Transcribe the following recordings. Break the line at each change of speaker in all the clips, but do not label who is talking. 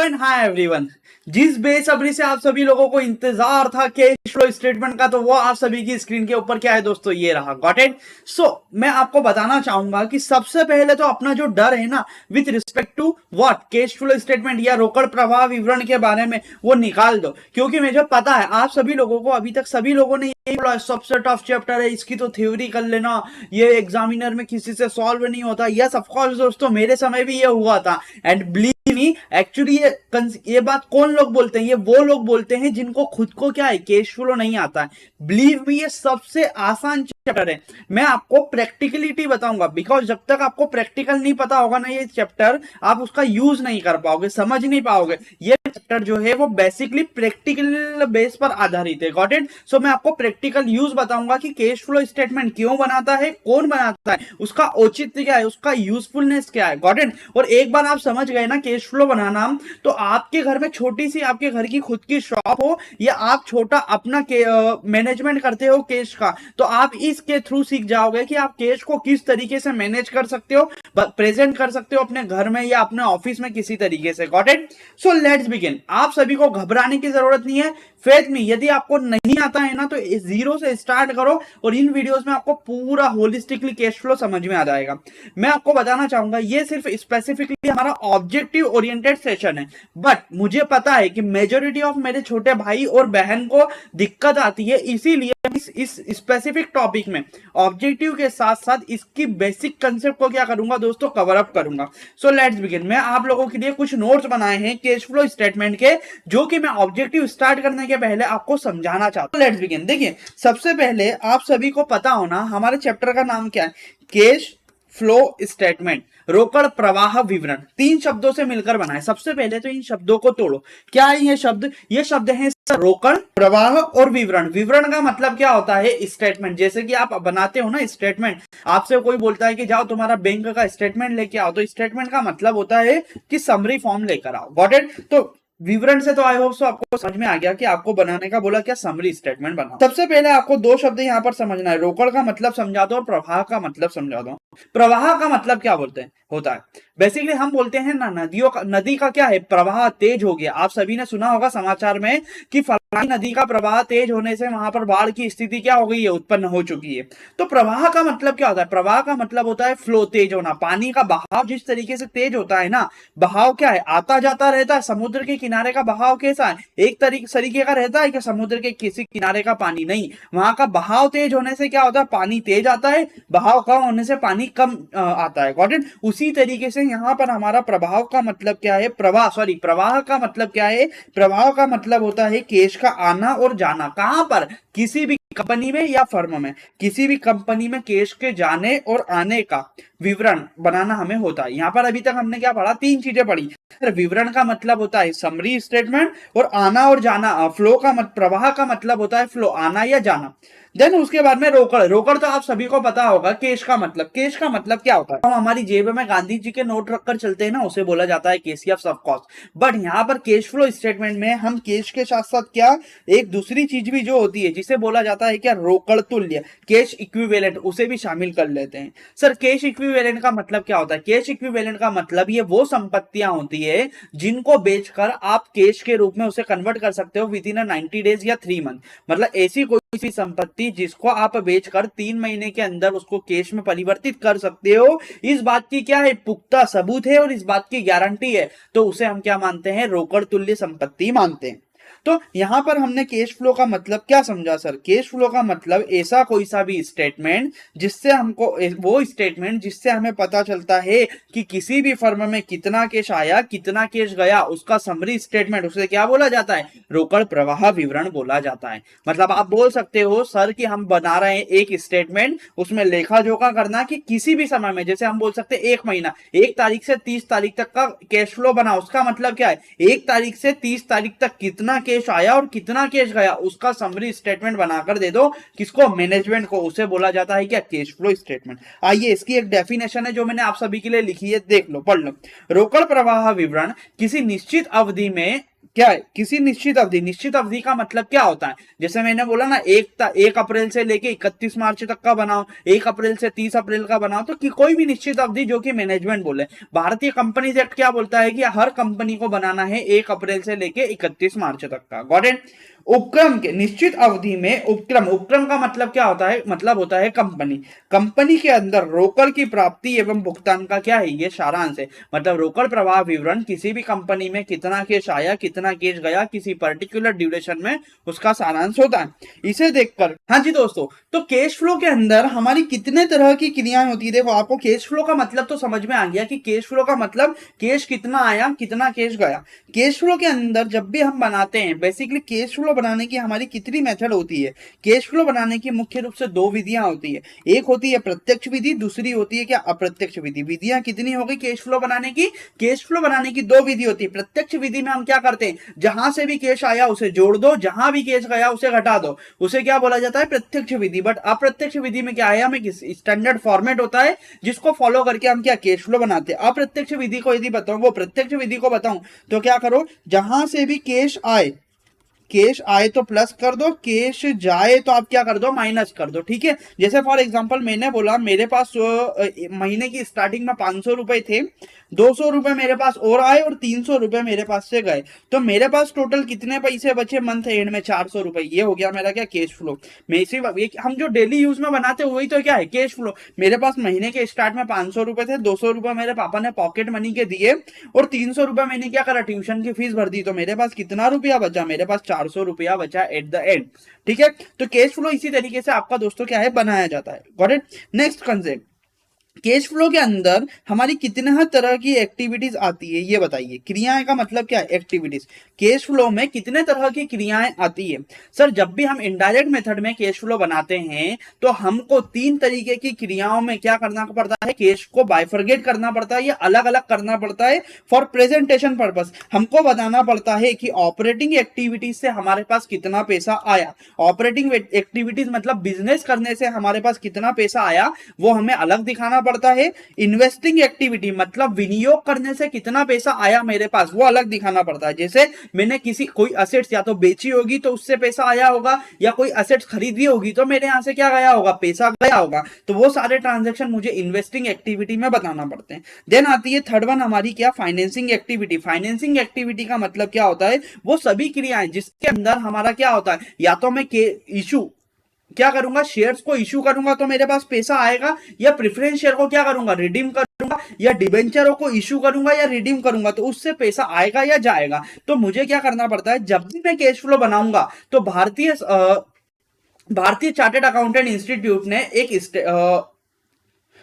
And hi everyone. जिस बेसब्री से आप सभी लोगों को इंतजार था कैश फ्लो स्टेटमेंट का, तो वो आप सभी की स्क्रीन के ऊपर क्या है दोस्तों, ये रहा। Got it. सो मैं आपको बताना चाहूंगा कि सबसे पहले तो अपना जो डर है ना with respect to what cash flow statement या रोकड़ प्रवाह विवरण के बारे में, वो निकाल दो। क्योंकि मुझे पता है आप सभी लोगों को अभी तक सभी लोगों ने यही बोला सबसे टफ चैप्टर है, इसकी तो थ्योरी कर लेना, ये एग्जामिनर में किसी से सॉल्व नहीं होता। यस ऑफ कोर्स दोस्तों, मेरे समय भी ये हुआ था। एंड बिलीव मी, एक्चुअली ये बात कौन लोग बोलते हैं, ये वो लोग बोलते हैं जिनको खुद को क्या है, कैश फ्लो नहीं आता है। बिलीव मी, ये सबसे आसान चैप्टर है। मैं आपको प्रैक्टिकलिटी बताऊंगा, बिकॉज जब तक आपको प्रैक्टिकल नहीं पता होगा ना ये चैप्टर, आप उसका यूज नहीं कर पाओगे, समझ नहीं पाओगे। ये चैप्टर जो है वो बेसिकली प्रैक्टिकल बेस पर आधारित है। Got it. सो मैं आपको प्रैक्टिकल यूज बताऊंगा कि कैश फ्लो स्टेटमेंट क्यों बनाता है, कौन बनाता है, उसका औचित्य क्या है, उसका यूजफुलनेस क्या है। Got it. और एक बार आप समझ गए ना कैश फ्लो बनाना, तो आपके घर में छोटी सी आपके घर की खुद की शॉप हो या आप छोटा अपना मैनेजमेंट करते हो कैश का, तो आप इसके थ्रू सीख जाओगे कि आप कैश को किस तरीके से मैनेज कर सकते हो, प्रेजेंट कर सकते हो अपने घर में या अपने ऑफिस में किसी तरीके से। Got it. So let's begin. आप सभी को घबराने की जरूरत नहीं है। फेथ में, यदि आपको नहीं आता है ना तो जीरो से स्टार्ट करो और इन वीडियोस में आपको पूरा होलिस्टिकली कैश फ्लो समझ में आ जाएगा। मैं आपको बताना चाहूंगा ये सिर्फ स्पेसिफिकली हमारा ऑब्जेक्टिव ओरिएंटेड सेशन है, बट मुझे पता है कि मेजोरिटी ऑफ मेरे छोटे भाई और बहन को दिक्कत आती है, इसीलिए इस स्पेसिफिक टॉपिक में ऑब्जेक्टिव के साथ साथ इसकी बेसिक कंसेप्ट को क्या करूंगा दोस्तों, कवर अप करूंगा। So let's begin. मैं आप लोगों के लिए कुछ नोट्स बनाए हैं कैश फ्लो स्टेटमेंट के, जो कि मैं ऑब्जेक्टिव स्टार्ट करने के पहले आपको समझाना चाहता हूं। Let's begin. देखिए, सबसे पहले आप सभी को पता होना हमारे चैप्टर का नाम क्या है, कैश फ्लो स्टेटमेंट, रोकड़ प्रवाह विवरण। तीन शब्दों से मिलकर बना है। सबसे पहले तो इन शब्दों को तोड़ो। क्या है ये शब्द? ये शब्द है रोकड़, प्रवाह और विवरण। विवरण का मतलब क्या होता है, स्टेटमेंट। जैसे कि आप बनाते हो ना स्टेटमेंट, आपसे कोई बोलता है कि जाओ तुम्हारा बैंक का स्टेटमेंट लेके आओ, तो स्टेटमेंट का मतलब होता है कि समरी फॉर्म लेकर आओ। Got it. तो विवरण से तो आई होप सो आपको समझ में आ गया कि आपको बनाने का बोला क्या, समरी स्टेटमेंट बनाओ। सबसे पहले आपको दो शब्द यहां पर समझना है, रोकड़ का मतलब समझा दो और प्रवाह का मतलब समझा दो। प्रवाह का मतलब क्या बोलते हैं होता है, बेसिकली हम बोलते हैं ना नदियों का, नदी का क्या है, प्रवाह तेज हो गया। आप सभी ने सुना होगा समाचार में कि फलानी नदी का प्रवाह तेज होने से वहां पर बाढ़ की स्थिति क्या हो गई है, उत्पन्न हो चुकी है। तो प्रवाह का मतलब क्या होता है, प्रवाह का मतलब होता है फ्लो, तेज होना। पानी का बहाव जिस तरीके से तेज होता है ना, बहाव क्या है, आता जाता रहता है। समुद्र के किनारे का बहाव कैसा है, एक तरीके का रहता है कि समुद्र के किसी किनारे का पानी नहीं, वहां का बहाव तेज होने से क्या होता है, पानी तेज आता है, बहाव कम होने से पानी कम आता है। Got it. उसी तरीके से यहां पर हमारा प्रभाव का मतलब क्या है, प्रवाह का मतलब क्या है, प्रवाह का मतलब होता है कैश का आना और जाना। कहां पर, किसी भी कंपनी में या फर्म में, किसी भी कंपनी में कैश के जाने और आने का विवरण बनाना हमें होता है। यहां पर अभी तक हमने क्या पढ़ा, तीन चीजें पढ़ी। विवरण का मतलब होता है समरी स्टेटमेंट, और आना और जाना, फ्लो का प्रवाह का मतलब होता है फ्लो, आना या जाना। देन उसके बाद में रोकड़। रोकड़ तो आप सभी को पता होगा, कैश का मतलब, कैश का मतलब क्या होता है, हम हमारी जेब में गांधी जी के नोट रखकर चलते हैं ना, उसे बोला जाता है केसीएफ ऑफ कॉस्ट। बट यहाँ पर कैश फ्लो स्टेटमेंट में हम कैश के साथ साथ क्या, एक दूसरी चीज भी जो होती है जिसे बोला जाता है क्या, रोकड़ तुल्य, कैश इक्विवेलेंट, उसे भी शामिल कर लेते हैं। सर कैश इक्विवेलेंट का मतलब क्या होता है? कैश इक्विवेलेंट का मतलब ये वो संपत्तियां होती है जिनको बेचकर आप कैश के रूप में उसे कन्वर्ट कर सकते हो विद इन 90 डेज या 3 मंथ। मतलब ऐसी कोई सी संपत्ति जिसको आप बेचकर 3 महीने के अंदर उसको कैश में परिवर्तित कर सकते हो, इस बात की क्या है, पुख्ता सबूत है और इस बात की गारंटी है, तो उसे हम क्या मानते हैं, रोकड़ तुल्य संपत्ति मानते हैं। तो यहां पर हमने कैश फ्लो का मतलब क्या समझा सर, कैश फ्लो का मतलब ऐसा कोई सा भी स्टेटमेंट जिससे हमको, वो स्टेटमेंट जिससे हमें पता चलता है कि किसी भी फर्म में कितना कैश आया, कितना कैश गया, उसका समरी स्टेटमेंट, उसे क्या बोला जाता है, रोकड़ प्रवाह विवरण बोला जाता है। मतलब आप बोल सकते हो सर कि हम बना रहे हैं एक स्टेटमेंट, उसमें लेखा जोखा करना कि किसी भी समय में, जैसे हम बोल सकते हैं एक महीना, 1 तारीख से 30 तारीख तक का कैश फ्लो बना, उसका मतलब क्या है, 1 तारीख से 30 तारीख तक कितना कैश आया और कितना कैश गया, उसका समरी स्टेटमेंट बनाकर दे दो किसको, मैनेजमेंट को, उसे बोला जाता है क्या, कैश फ्लो स्टेटमेंट। आइए इसकी एक डेफिनेशन है जो मैंने आप सभी के लिए लिखी है, देख लो, पढ़ लो। रोकड़ प्रवाह विवरण किसी निश्चित अवधि में क्या है, किसी निश्चित अवधि। निश्चित अवधि का मतलब क्या होता है, जैसे मैंने बोला ना, 1 अप्रैल से लेके 31 मार्च तक का बनाओ, 1 अप्रैल से 30 अप्रैल का बनाओ, तो कोई भी निश्चित अवधि जो कि मैनेजमेंट बोले। भारतीय कंपनीज एक्ट क्या बोलता है कि हर कंपनी को बनाना है 1 अप्रैल से लेके 31 मार्च तक का। Got it. उपक्रम के निश्चित अवधि में उपक्रम, उपक्रम का मतलब क्या होता है, मतलब होता है कंपनी। कंपनी के अंदर रोकड़ की प्राप्ति एवं भुगतान का क्या है, ये सारांश है। मतलब रोकड़ प्रवाह विवरण, किसी भी कंपनी में कितना कैश आया, कितना कैश गया, किसी पर्टिकुलर ड्यूरेशन में, उसका सारांश होता है। इसे देखकर, हाँ जी दोस्तों, तो कैश फ्लो के अंदर हमारी कितने तरह की क्रियाएं होती है। देखो, आपको कैश फ्लो का मतलब तो समझ में आ गया कि कैश फ्लो का मतलब कैश कितना आया, कितना कैश गया। कैश फ्लो के अंदर जब भी हम बनाते हैं, बेसिकली कैश फ्लो बनाने की हमारी कितनी मेथड होती है। कैश फ्लो बनाने की मुख्य रूप से 2 विधियां होती है। एक होती है प्रत्यक्ष विधि, दूसरी होती है क्या, अप्रत्यक्ष विधि। विधियां कितनी हो गई कैश फ्लो बनाने की, कैश फ्लो बनाने की 2 विधि होती है। प्रत्यक्ष विधि में हम क्या करते हैं, जहां से भी कैश आया उसे जोड़ दो, जहां भी कैश गया उसे घटा दो, उसे क्या बोला जाता है, प्रत्यक्ष विधि। बट अप्रत्यक्ष विधि में क्या है, हमें स्टैंडर्ड फॉर्मेट होता है जिसको फॉलो करके हम क्या कैश फ्लो बनाते हैं। अप्रत्यक्ष विधि को यदि बताऊं, वो प्रत्यक्ष विधि को बताऊं, तो क्या करो, जहां से भी कैश आए, कैश आए तो प्लस कर दो, कैश जाए तो आप क्या कर दो, माइनस कर दो। ठीक है, जैसे फॉर एग्जांपल मैंने बोला मेरे पास महीने की स्टार्टिंग में 500 रुपए थे, 200 रुपए मेरे पास और आए और 300 रुपए मेरे पास से गए, तो मेरे पास टोटल कितने पैसे बचे मंथ एंड में, 400 रुपए। ये हो गया मेरा क्या, कैश फ्लो। मैं इसी हम जो डेली यूज में बनाते हैं वही तो क्या है, कैश फ्लो। मेरे पास महीने के स्टार्ट में 500 रुपए थे, 200 रुपए मेरे पापा ने पॉकेट मनी के दिए और 300 रुपए मैंने क्या करा, ट्यूशन की फीस भर दी, तो मेरे पास कितना रुपया बचा, मेरे पास 400 रुपया बचा एट द एंड। ठीक है, तो कैश फ्लो इसी तरीके से आपका दोस्तों क्या है, बनाया जाता है। Got it. Next concept, cash flow के अंदर हमारी कितने तरह की एक्टिविटीज आती है, ये बताइए। क्रियाएं का मतलब क्या है, एक्टिविटीज। कैश फ्लो में कितने तरह की क्रियाएं आती है। सर, जब भी हम इनडायरेक्ट मेथड में कैश फ्लो बनाते हैं तो हमको 3 तरीके की क्रियाओं में क्या करना पड़ता है, कैश को बाइफरगेट करना पड़ता है या अलग अलग करना पड़ता है फॉर प्रेजेंटेशन पर्पस। हमको बताना पड़ता है कि ऑपरेटिंग एक्टिविटीज से हमारे पास कितना पैसा आया। ऑपरेटिंग एक्टिविटीज मतलब बिजनेस करने से हमारे पास कितना पैसा आया, वो हमें अलग दिखाना पड़ता है। इन्वेस्टिंग एक्टिविटी मतलब विनियोग करने से कितना पैसा आया मेरे पास, वो अलग दिखाना पड़ता है। जैसे मैंने कोई असेट्स या तो बेची होगी तो उससे पैसा आया होगा, या कोई असेट्स खरीदी होगी तो मेरे यहां से क्या गया होगा, पैसा गया होगा। तो वो सारे ट्रांजेक्शन मुझे इन्वेस्टिंग एक्टिविटी में बताना पड़ते हैं। देन आती है थर्ड वन हमारी क्या, फाइनेंसिंग एक्टिविटी। फाइनेंसिंग एक्टिविटी का मतलब क्या होता है, वो सभी क्रियाएं जिसके अंदर हमारा क्या होता है, या तो मैं इशू क्या करूंगा, शेयर्स को इशू करूंगा तो मेरे पास पैसा आएगा, या प्रेफरेंस शेयर को क्या करूंगा, रिडीम करूंगा, या डिबेंचरों को इशू करूंगा या रिडीम करूंगा, तो उससे पैसा आएगा या जाएगा। तो मुझे क्या करना पड़ता है, जब भी मैं कैश फ्लो बनाऊंगा तो भारतीय चार्टेड अकाउंटेंट इंस्टीट्यूट ने एक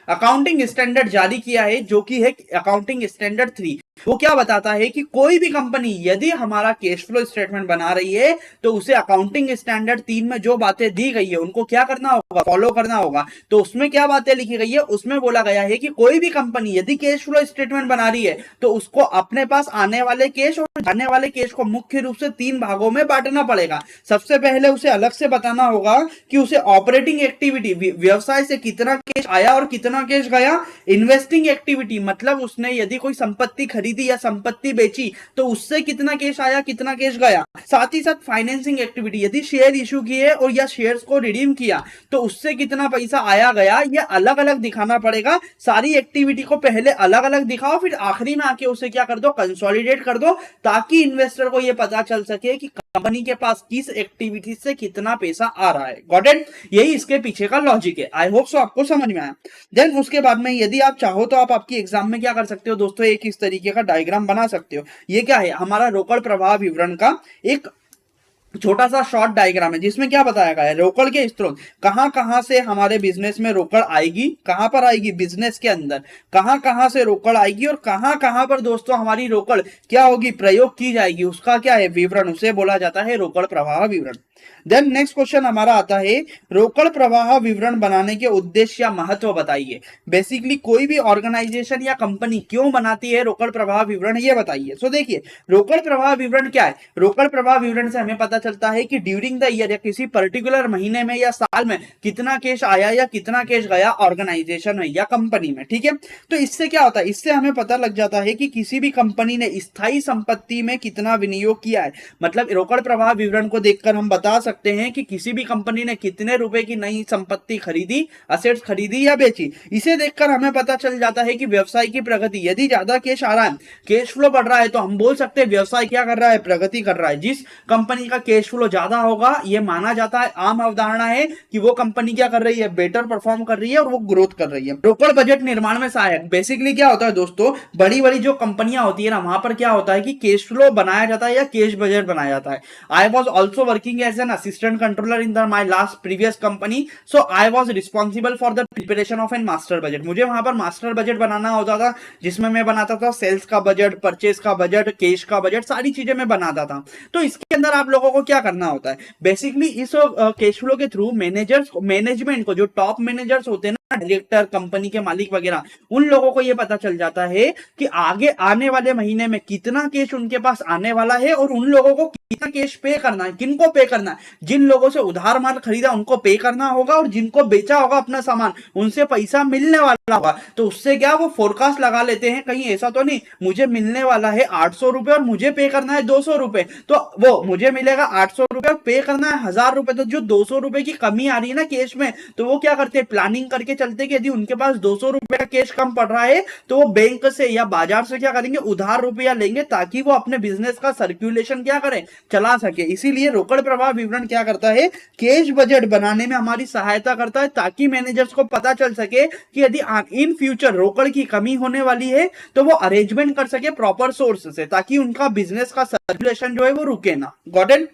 अकाउंटिंग स्टैंडर्ड जारी किया है, जो कि है अकाउंटिंग स्टैंडर्ड 3। वो क्या बताता है कि कोई भी कंपनी यदि हमारा कैश फ्लो स्टेटमेंट बना रही है तो उसे अकाउंटिंग स्टैंडर्ड 3 में जो बातें दी गई है उनको क्या करना होगा, फॉलो करना होगा। तो उसमें क्या बातें लिखी गई है, उसमें बोला गया है कि कोई भी कंपनी यदि कैश फ्लो स्टेटमेंट बना रही है तो उसको अपने पास आने वाले कैश और जाने वाले कैश को मुख्य रूप से 3 भागों में बांटना पड़ेगा। सबसे पहले उसे अलग से बताना होगा कि उसे ऑपरेटिंग एक्टिविटी, व्यवसाय से कितना कैश आया और कितना कैश गया। इन्वेस्टिंग एक्टिविटी मतलब उसने यदि कोई संपत्ति खरीदी या संपत्ति बेची तो उससे कितना कैश आया, कितना कैश गया। साथ ही साथ फाइनेंसिंग एक्टिविटी, यदि शेयर इशू किए और या शेयर्स को रिडीम किया तो उससे कितना पैसा आया गया, ये अलग अलग दिखाना पड़ेगा। सारी एक्टिविटी को पहले अलग अलग दिखाओ, फिर आखिरी में आके उसे क्या कर दो, कंसोलिडेट कर दो, ताकि इन्वेस्टर को यह पता चल सके कि कंपनी के पास किस एक्टिविटी से कितना पैसा आ रहा है। Got it. यही इसके पीछे का लॉजिक है। आई होप सो आपको समझ में आया। देन उसके बाद में यदि आप चाहो तो आप आपकी एग्जाम में क्या कर सकते हो दोस्तों, एक इस तरीके का डायग्राम बना सकते हो। ये क्या है, हमारा रोकड़ प्रवाह विवरण का एक छोटा सा शॉर्ट डायग्राम है, जिसमें क्या बताया गया है, रोकड़ के स्रोत कहां कहां से हमारे बिजनेस में रोकड़ आएगी, कहां पर आएगी, बिजनेस के अंदर कहां कहां से रोकड़ आएगी, और कहां कहां पर दोस्तों हमारी रोकड़ क्या होगी, प्रयोग की जाएगी, उसका क्या है विवरण, उसे बोला जाता है रोकड़ प्रवाह विवरण। देन नेक्स्ट क्वेश्चन हमारा आता है, रोकड़ प्रवाह विवरण बनाने के उद्देश्य या महत्व बताइए। बेसिकली कोई भी ऑर्गेनाइजेशन या कंपनी क्यों बनाती है रोकड़ प्रवाह विवरण, ये बताइए। सो देखिए, रोकड़ प्रवाह विवरण क्या है? रोकड़ प्रवाह विवरण से हमें पता चलता है कि ड्यूरिंग द ईयर या किसी पर्टिकुलर महीने में या साल में कितना कैश आया या कितना कैश गया ऑर्गेनाइजेशन में या कंपनी में, ठीक है। तो इससे क्या होता है, इससे हमें पता लग जाता है कि किसी भी कंपनी ने स्थायी संपत्ति में कितना विनियोग किया है। मतलब रोकड़ प्रवाह विवरण को देखकर हम बता सकते हैं कि किसी भी कंपनी ने कितने रुपए की नई संपत्ति खरीदी, असेट्स खरीदी या बेची। इसे देखकर हमें पता चल जाता है कि व्यवसाय की प्रगति, यदि ज्यादा कैश आ रहा है, कैश फ्लो बढ़ रहा है, तो हम बोल सकते हैं व्यवसाय क्या कर रहा है, प्रगति कर रहा है। जिस कंपनी का कैश फ्लो ज्यादा होगा, यह माना जाता है, आम अवधारणा है कि वो कंपनी क्या कर रही है, बेटर परफॉर्म कर रही है और वो ग्रोथ कर रही है। रोकड़ बजट निर्माण में सहायक, बेसिकली क्या होता है दोस्तों, बड़ी बड़ी जो कंपनियां होती है ना, वहां पर क्या होता है कि कैश फ्लो बनाया जाता है या कैश बजट बनाया जाता है। I was also working as an assistant controller in the my last previous company, so I was responsible for the preparation of an master budget. मुझे वहां पर मास्टर बजट बनाना होता था, जिसमें मैं बनाता था सेल्स का बजट, परचेज का बजट, कैश का बजट, सारी चीजें मैं बनाता था। तो इसके अंदर आप लोगों को क्या करना होता है, बेसिकली इस कैश फ्लो के थ्रू मैनेजर्स, मैनेजमेंट को, जो टॉप मैनेजर्स होते हैं ना, डायरेक्टर, कंपनी के मालिक वगैरह, उन लोगों को यह पता चल जाता है कि आगे आने वाले महीने में कितना कैश उनके पास आने वाला है और उन लोगों को कितना कैश पे करना है। किनको पे करना है? जिन लोगों से उधार माल खरीदा उनको पे करना होगा, और जिनको बेचा होगा अपना सामान उनसे पैसा मिलने वाला होगा। तो उससे क्या, वो फोरकास्ट लगा लेते हैं, कहीं ऐसा तो नहीं मुझे मिलने वाला है 800 रुपए और मुझे पे करना है 200 रुपए, तो वो मुझे मिलेगा 800 रुपए और पे करना है 1000 रुपए, तो जो 200 रुपए की कमी आ रही है ना कैश में, तो वो क्या करते हैं, प्लानिंग करके चलते कि यदि उनके पास 200 रुपए का कैश कम पड़ रहा है तो वो बैंक से या बाजार से क्या करेंगे, उधार रुपया लेंगे, ताकि वो अपने बिजनेस का सर्कुलेशन क्या करें, चला सके। इसीलिए रोकड़ प्रवाह विवरण क्या करता है, कैश बजट बनाने में हमारी सहायता करता है, ताकि मैनेजर्स को पता चल सके कि यदि इन फ्यूचर रोकड़ की कमी होने वाली है तो वो अरेंजमेंट कर सके प्रॉपर सोर्स से, ताकि उनका बिजनेस का सर्कुलेशन जो है वो रुके ना। Got it?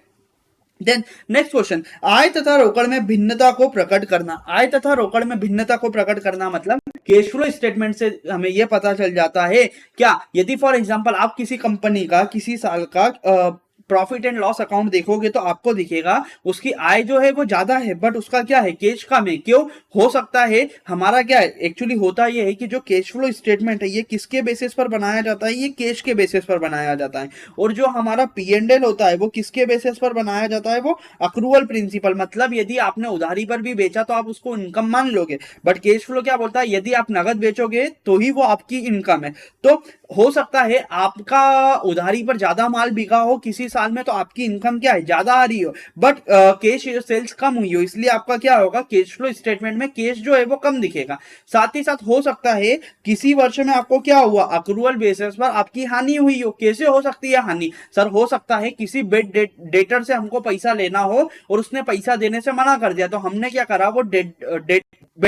Then next question, आय तथा रोकड़ में भिन्नता को प्रकट करना। आय तथा रोकड़ में भिन्नता को प्रकट करना मतलब कैश फ्लो स्टेटमेंट से हमें यह पता चल जाता है क्या, यदि फॉर एग्जांपल आप किसी कंपनी का किसी साल का प्रॉफिट एंड लॉस अकाउंट देखोगे तो आपको दिखेगा उसकी आय जो है वो ज्यादा है, बट उसका क्या है, कैश कम है। क्यों हो सकता है, हमारा क्या है, एक्चुअली होता यह है कि जो कैश फ्लो स्टेटमेंट है ये किसके बेसिस पर बनाया जाता है, ये कैश के बेसिस पर बनाया जाता है। और जो हमारा P&L होता है वो किसके बेसिस पर बनाया जाता है, वो अक्रूवल प्रिंसिपल। मतलब यदि आपने उधारी पर भी बेचा तो आप उसको इनकम मान लोगे, बट कैश फ्लो क्या बोलता है, यदि आप नगद बेचोगे तो ही वो आपकी इनकम है। तो हो सकता है आपका उधारी पर ज्यादा माल बिका हो किसी साल में, तो आपकी इनकम क्या है, ज्यादा आ रही हो, बट कैश सेल्स कम हुई हो, इसलिए आपका क्या होगा, कैश फ्लो स्टेटमेंट में कैश जो है वो कम दिखेगा। साथ ही साथ हो सकता है किसी वर्ष में आपको क्या हुआ, अक्रूवल बेसिस पर आपकी हानि हुई हो। कैसे हो सकती है हानि सर? हो सकता है किसी बेड डेटर से हमको पैसा लेना हो और उसने पैसा देने से मना कर दिया, तो हमने क्या करा, वो बेड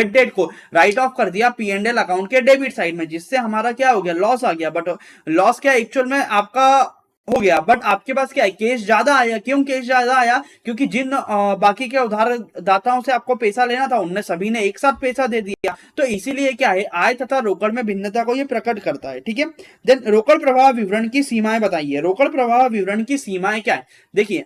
डेट को राइट ऑफ कर दिया P&L अकाउंट के डेबिट साइड में, जिससे हमारा क्या हो गया, लॉस आ गया। बट लॉस क्या एक्चुअल में आपका हो गया, बट आपके पास क्या है, कैश ज्यादा आया। क्यों कैश ज्यादा आया? क्योंकि जिन बाकी के उधारदाताओं से आपको पैसा लेना था उनने सभी ने एक साथ पैसा दे दिया। तो इसीलिए क्या है, आय तथा रोकड़ में भिन्नता को ये प्रकट करता है। ठीक है, देन रोकड़ प्रवाह विवरण की सीमाएं बताइए। रोकड़ प्रवाह विवरण की सीमाएं क्या है? देखिए,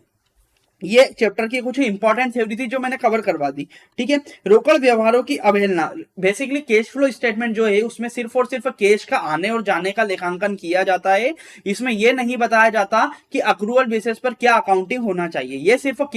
ये चैप्टर की कुछ इंपॉर्टेंट थ्योरी थी जो मैंने कवर करवा दी। ठीक है, रोकड़ व्यवहारों की अवहेलना। बेसिकली कैश फ्लो स्टेटमेंट जो है उसमें सिर्फ और सिर्फ कैश का आने और जाने का लेखांकन किया जाता है। इसमें यह नहीं बताया जाता कि अक्रूवल बेसिस पर क्या अकाउंटिंग होना चाहिए। यह सिर्फ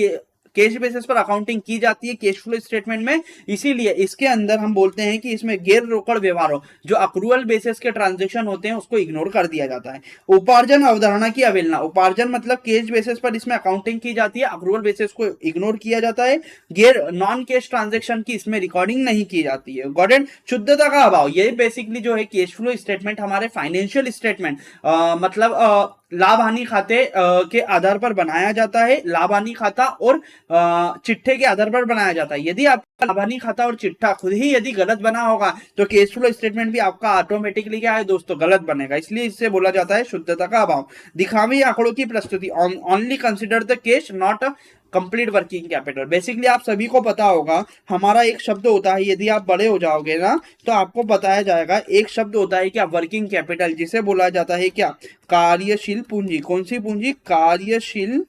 कैश बेसिस पर अकाउंटिंग की जाती है कैश फ्लो स्टेटमेंट में। इसीलिए इसके अंदर हम बोलते हैं कि इसमें गैर रोकड़ व्यवहारों, जो अक्रूवल बेसिस के ट्रांजैक्शन होते हैं, उसको इग्नोर कर दिया जाता है। उपार्जन अवधारणा की अवहेलना। उपार्जन मतलब कैश बेसिस पर इसमें अकाउंटिंग की जाती है, अक्रूवल बेसिस को इग्नोर किया जाता है। गैर नॉन कैश ट्रांजेक्शन की इसमें रिकॉर्डिंग नहीं की जाती है। Got it? शुद्धता का अभाव, ये बेसिकली जो है कैश फ्लो स्टेटमेंट हमारे फाइनेंशियल स्टेटमेंट मतलब लाभ हानि खाते के आधार पर बनाया जाता है। लाभ हानि खाता और चिट्ठे के आधार पर बनाया जाता है। यदि आपका लाभ हानि खाता और चिट्ठा खुद ही यदि गलत बना होगा तो कैश फ्लो स्टेटमेंट भी आपका ऑटोमेटिकली क्या है दोस्तों, गलत बनेगा। इसलिए इससे बोला जाता है शुद्धता का अभाव। दिखावी आंकड़ों की प्रस्तुति। Only consider the cash not complete working capital. Basically आप सभी को पता होगा, हमारा एक शब्द होता है, यदि आप बड़े हो जाओगे ना तो आपको बताया जाएगा, एक शब्द होता है क्या, वर्किंग कैपिटल, जिसे बोला जाता है क्या, कार्यशील पूंजी। कौन सी पूंजी? कार्यशील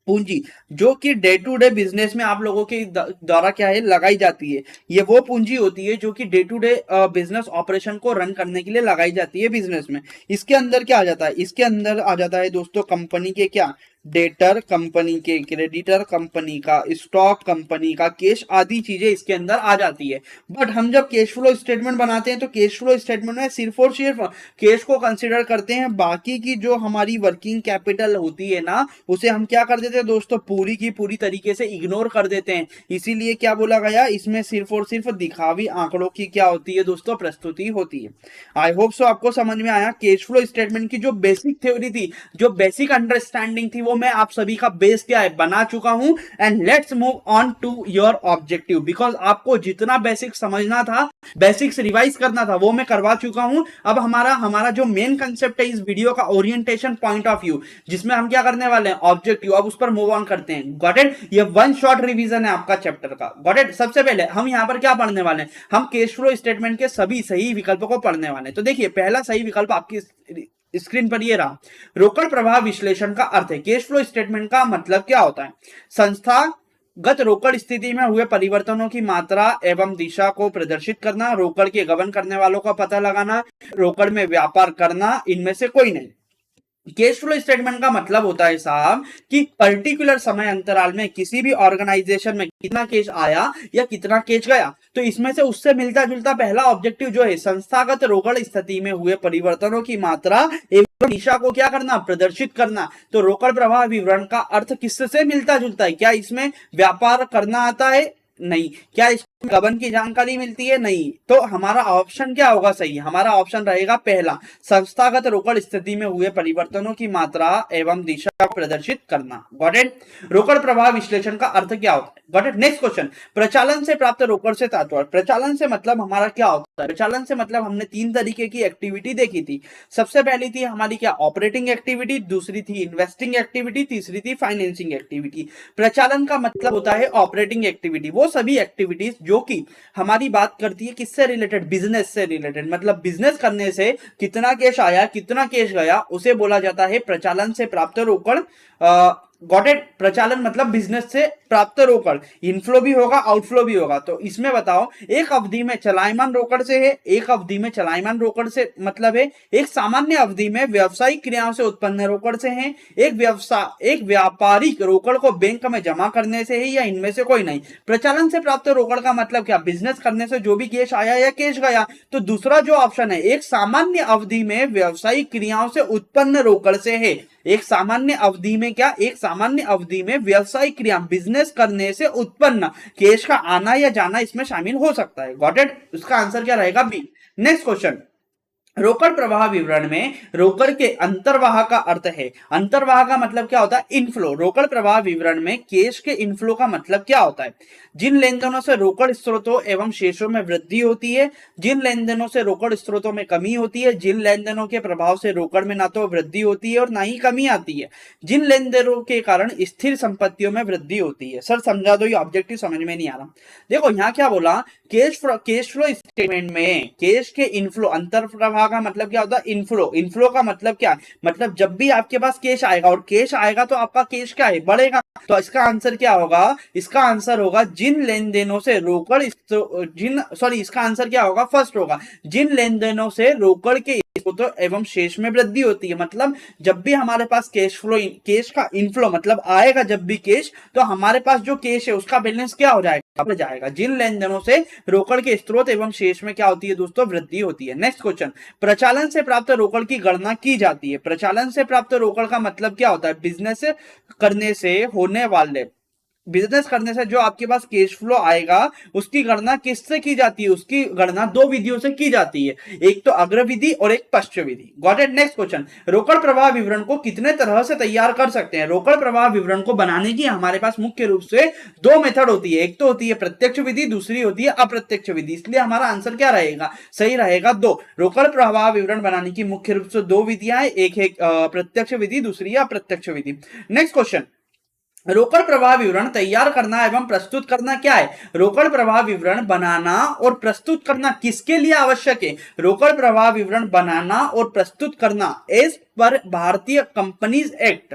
पूंजी जो कि डे टू डे बिजनेस में आप लोगों के द्वारा क्या है लगाई जाती है, ये वो पूंजी होती है जो कि day to day business operation को रन करने के लिए लगाई जाती है बिजनेस में। इसके अंदर क्या आ जाता है, इसके अंदर आ जाता है दोस्तों कंपनी के क्या, डेटर कंपनी के, क्रेडिटर कंपनी का, स्टॉक कंपनी का, कैश आदि चीजें इसके अंदर आ जाती है। बट हम जब कैश फ्लो स्टेटमेंट बनाते हैं तो कैश फ्लो स्टेटमेंट में सिर्फ और सिर्फ कैश को कंसिडर करते हैं, बाकी की जो हमारी वर्किंग कैपिटल होती है ना, उसे हम क्या कर देते हैं दोस्तों, पूरी की पूरी तरीके से इग्नोर कर देते हैं। इसीलिए क्या बोला गया, इसमें सिर्फ और सिर्फ दिखावी आंकड़ों की क्या होती है दोस्तों, प्रस्तुति होती है। आई होप सो आपको समझ में आया। कैश फ्लो स्टेटमेंट की जो बेसिक थ्योरी थी, जो बेसिक अंडरस्टैंडिंग थी, वो मैं आप सभी का बेस क्या है बना चुका हूं। And let's move on to your objective, because आपको जितना बेसिक समझना था, बेसिक्स रिवाइज करना था, वो मैं करवा चुका हूं। अब हमारा हमारा जो मेन कंसेप्ट है इस वीडियो का, ओरिएंटेशन पॉइंट ऑफ व्यू, जिसमें हम क्या करने वाले हैं, ऑब्जेक्टिव, अब उस पर मूव ऑन करते हैं। Got it? ये वन शॉट रिवीजन है आपका चैप्टर का। Got it? सबसे पहले हम यहां पर क्या पढ़ने वाले हैं, हम कैश फ्लो स्टेटमेंट के सभी सही विकल्पों को पढ़ने वाले हैं। तो देखिए, पहला सही विकल्प आपकी स्क्रीन पर ये रहा, रोकड़ प्रवाह विश्लेषण का अर्थ है। कैश फ्लो स्टेटमेंट का मतलब क्या होता है, संस्थागत रोकड़ स्थिति में हुए परिवर्तनों की मात्रा एवं दिशा को प्रदर्शित करना, रोकड़ के गबन करने वालों का पता लगाना, रोकड़ में व्यापार करना, इनमें से कोई नहीं। कैश फ्लो स्टेटमेंट का मतलब होता है साहब कि पर्टिकुलर समय अंतराल में किसी भी ऑर्गेनाइजेशन में कितना कैश आया या कितना कैश गया, तो इसमें से उससे मिलता जुलता पहला ऑब्जेक्टिव जो है, संस्थागत रोकड़ स्थिति में हुए परिवर्तनों की मात्रा एवं दिशा को क्या करना, प्रदर्शित करना। तो रोकड़ प्रवाह विवरण का अर्थ किससे मिलता जुलता है, क्या इसमें व्यापार करना आता है, नहीं। क्या इसमें गबन की जानकारी मिलती है, नहीं। तो हमारा ऑप्शन क्या होगा सही, हमारा ऑप्शन रहेगा पहला, संस्थागत रोकड़ स्थिति में हुए परिवर्तनों की मात्रा एवं दिशा को प्रदर्शित करना। Got it? रोकड़ प्रवाह विश्लेषण का अर्थ क्या होता है? Got it? नेक्स्ट क्वेश्चन, प्रचालन से प्राप्त रोकड़ से तात्पर्य। प्रचालन से मतलब हमारा क्या होता है, प्रचालन से मतलब हमने तीन तरीके की एक्टिविटी देखी थी। सबसे पहली थी हमारी क्या, ऑपरेटिंग एक्टिविटी, दूसरी थी इन्वेस्टिंग एक्टिविटी, तीसरी थी फाइनेंसिंग एक्टिविटी। प्रचालन का मतलब होता है ऑपरेटिंग एक्टिविटी, वो सभी एक्टिविटीज जो कि हमारी बात करती है किससे रिलेटेड, बिजनेस से रिलेटेड, मतलब बिजनेस करने से कितना कैश आया कितना कैश गया, उसे बोला जाता है प्रचालन से प्राप्त रोकड़। Got it? प्रचालन मतलब बिजनेस से प्राप्त रोकड़, इनफ्लो भी होगा आउटफ्लो भी होगा। तो इसमें बताओ, एक अवधि में चलायमान रोकड़ से है, एक अवधि में चलायमान रोकड़ से मतलब है, एक सामान्य अवधि में व्यवसायिक क्रियाओं से उत्पन्न रोकड़ से है, एक व्यापारिक रोकड़ को बैंक में जमा करने से है, या इनमें से कोई नहीं। प्रचालन से प्राप्त रोकड़ का मतलब क्या, बिजनेस करने से जो भी कैश आया या कैश गया। तो दूसरा जो ऑप्शन है, एक सामान्य अवधि में व्यवसायिक क्रियाओं से उत्पन्न रोकड़ से है। एक सामान्य अवधि में क्या, एक सामान्य अवधि में व्यवसायिक क्रिया, बिजनेस करने से उत्पन्न कैश का आना या जाना इसमें शामिल हो सकता है। Got it? उसका आंसर क्या रहेगा, बी। नेक्स्ट क्वेश्चन, रोकड़ प्रवाह विवरण में रोकड़ के अंतर्वाह का अर्थ है। अंतर्वाह का मतलब क्या होता है, इनफ्लो। रोकड़ प्रवाह विवरण में कैश के इनफ्लो का मतलब क्या होता है, जिन लेनदेनों से रोकड़ स्रोतों एवं शेषों में वृद्धि होती है, जिन लेनदेनों से रोकड़ स्रोतों में कमी होती है, जिन लेनदेनों के प्रभाव से रोकड़ में ना तो वृद्धि होती है और ना ही कमी आती है, जिन लेनदेनों के कारण स्थिर संपत्तियों में वृद्धि होती है। सर समझा दो, ये ऑब्जेक्टिव समझ में नहीं आ रहा। देखो यहाँ क्या बोला, कैश फ्लो स्टेटमेंट में कैश के इनफ्लो, अंतर प्रवाह का मतलब क्या होता है, इनफ्लो। इनफ्लो का मतलब क्या है, मतलब जब भी आपके पास कैश आएगा, और कैश आएगा तो आपका कैश क्या है, बढ़ेगा। तो इसका आंसर क्या होगा, इसका आंसर होगा जिन लेनदेनों से रोकड़ इसका आंसर क्या होगा, फर्स्ट होगा, जिन लेनदेनों से रोकड़ के तो एवं शेष में वृद्धि होती है। मतलब जब भी हमारे पास कैश का इनफ्लो मतलब आएगा, जब भी कैश, तो हमारे पास जो कैश है उसका बैलेंस क्या हो जाएगा, बढ़ जाएगा। जिन लेनदेनों से रोकड़ के स्रोत एवं शेष में क्या होती है दोस्तों, वृद्धि होती है। नेक्स्ट क्वेश्चन, प्रचालन से प्राप्त रोकड़ की गणना की जाती है। प्रचालन से प्राप्त रोकड़ का मतलब क्या होता है, बिजनेस करने से होने वाले, बिजनेस करने से जो आपके पास कैश फ्लो आएगा उसकी गणना किससे की जाती है, उसकी गणना दो विधियों से की जाती है, एक तो अग्र विधि और एक पश्च विधि। Got it? नेक्स्ट क्वेश्चन, रोकड़ प्रवाह विवरण को कितने तरह से तैयार कर सकते हैं। रोकड़ प्रवाह विवरण को बनाने की हमारे पास मुख्य रूप से दो मेथड होती है, एक तो होती है प्रत्यक्ष विधि, दूसरी होती है अप्रत्यक्ष विधि। इसलिए हमारा आंसर क्या रहेगा, सही रहेगा दो। रोकड़ प्रवाह विवरण बनाने की मुख्य रूप से दो विधियां हैं, एक है प्रत्यक्ष विधि, दूसरी है अप्रत्यक्ष विधि। नेक्स्ट क्वेश्चन, रोकड़ प्रवाह विवरण तैयार करना एवं प्रस्तुत करना क्या है। रोकड़ प्रवाह विवरण बनाना और प्रस्तुत करना किसके लिए आवश्यक है, रोकड़ प्रवाह विवरण बनाना और प्रस्तुत करना एज पर भारतीय कंपनीज एक्ट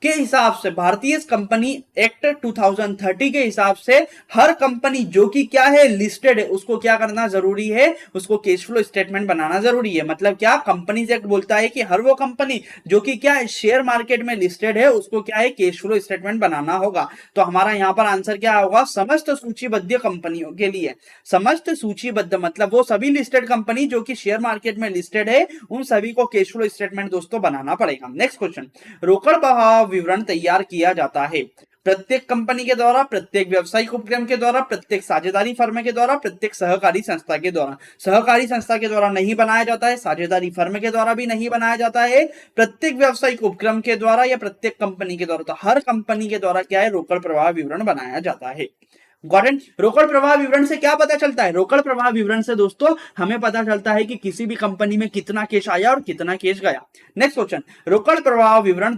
के हिसाब से, भारतीय कंपनी एक्ट 2030 के हिसाब से हर कंपनी जो कि क्या है लिस्टेड है उसको क्या करना जरूरी है, उसको कैश फ्लो स्टेटमेंट बनाना जरूरी है। मतलब क्या, कंपनीज एक्ट बोलता है कि हर वो कंपनी जो कि क्या है शेयर मार्केट में लिस्टेड है उसको क्या है कैश फ्लो स्टेटमेंट बनाना होगा। तो हमारा यहां पर आंसर क्या होगा, समस्त सूचीबद्ध कंपनियों के लिए। समस्त सूचीबद्ध मतलब वो सभी लिस्टेड कंपनी जो कि शेयर मार्केट में लिस्टेड है, उन सभी को कैश फ्लो स्टेटमेंट दोस्तों बनाना पड़ेगा। नेक्स्ट क्वेश्चन, रोकड़ बहाव विवरण तैयार किया जाता है प्रत्येक कंपनी के द्वारा, प्रत्येक व्यवसायिक उपक्रम के द्वारा, प्रत्येक साझेदारी फर्म के द्वारा, प्रत्येक सहकारी संस्था के द्वारा। सहकारी संस्था के द्वारा नहीं बनाया जाता है, साझेदारी फर्म के द्वारा भी नहीं बनाया जाता है, प्रत्येक व्यवसायिक उपक्रम के द्वारा या प्रत्येक कंपनी के द्वारा। तो हर कंपनी के द्वारा क्या है रोकड़ प्रवाह विवरण बनाया जाता है। गॉट। रोकड़ प्रवाह विवरण से क्या पता चलता है, रोकड़ प्रवाह विवरण से दोस्तों हमें पता चलता है कि किसी भी कंपनी में कितना कैश आया और कितना कैश गया। नेक्स्ट क्वेश्चन, रोकड़ प्रवाह विवरण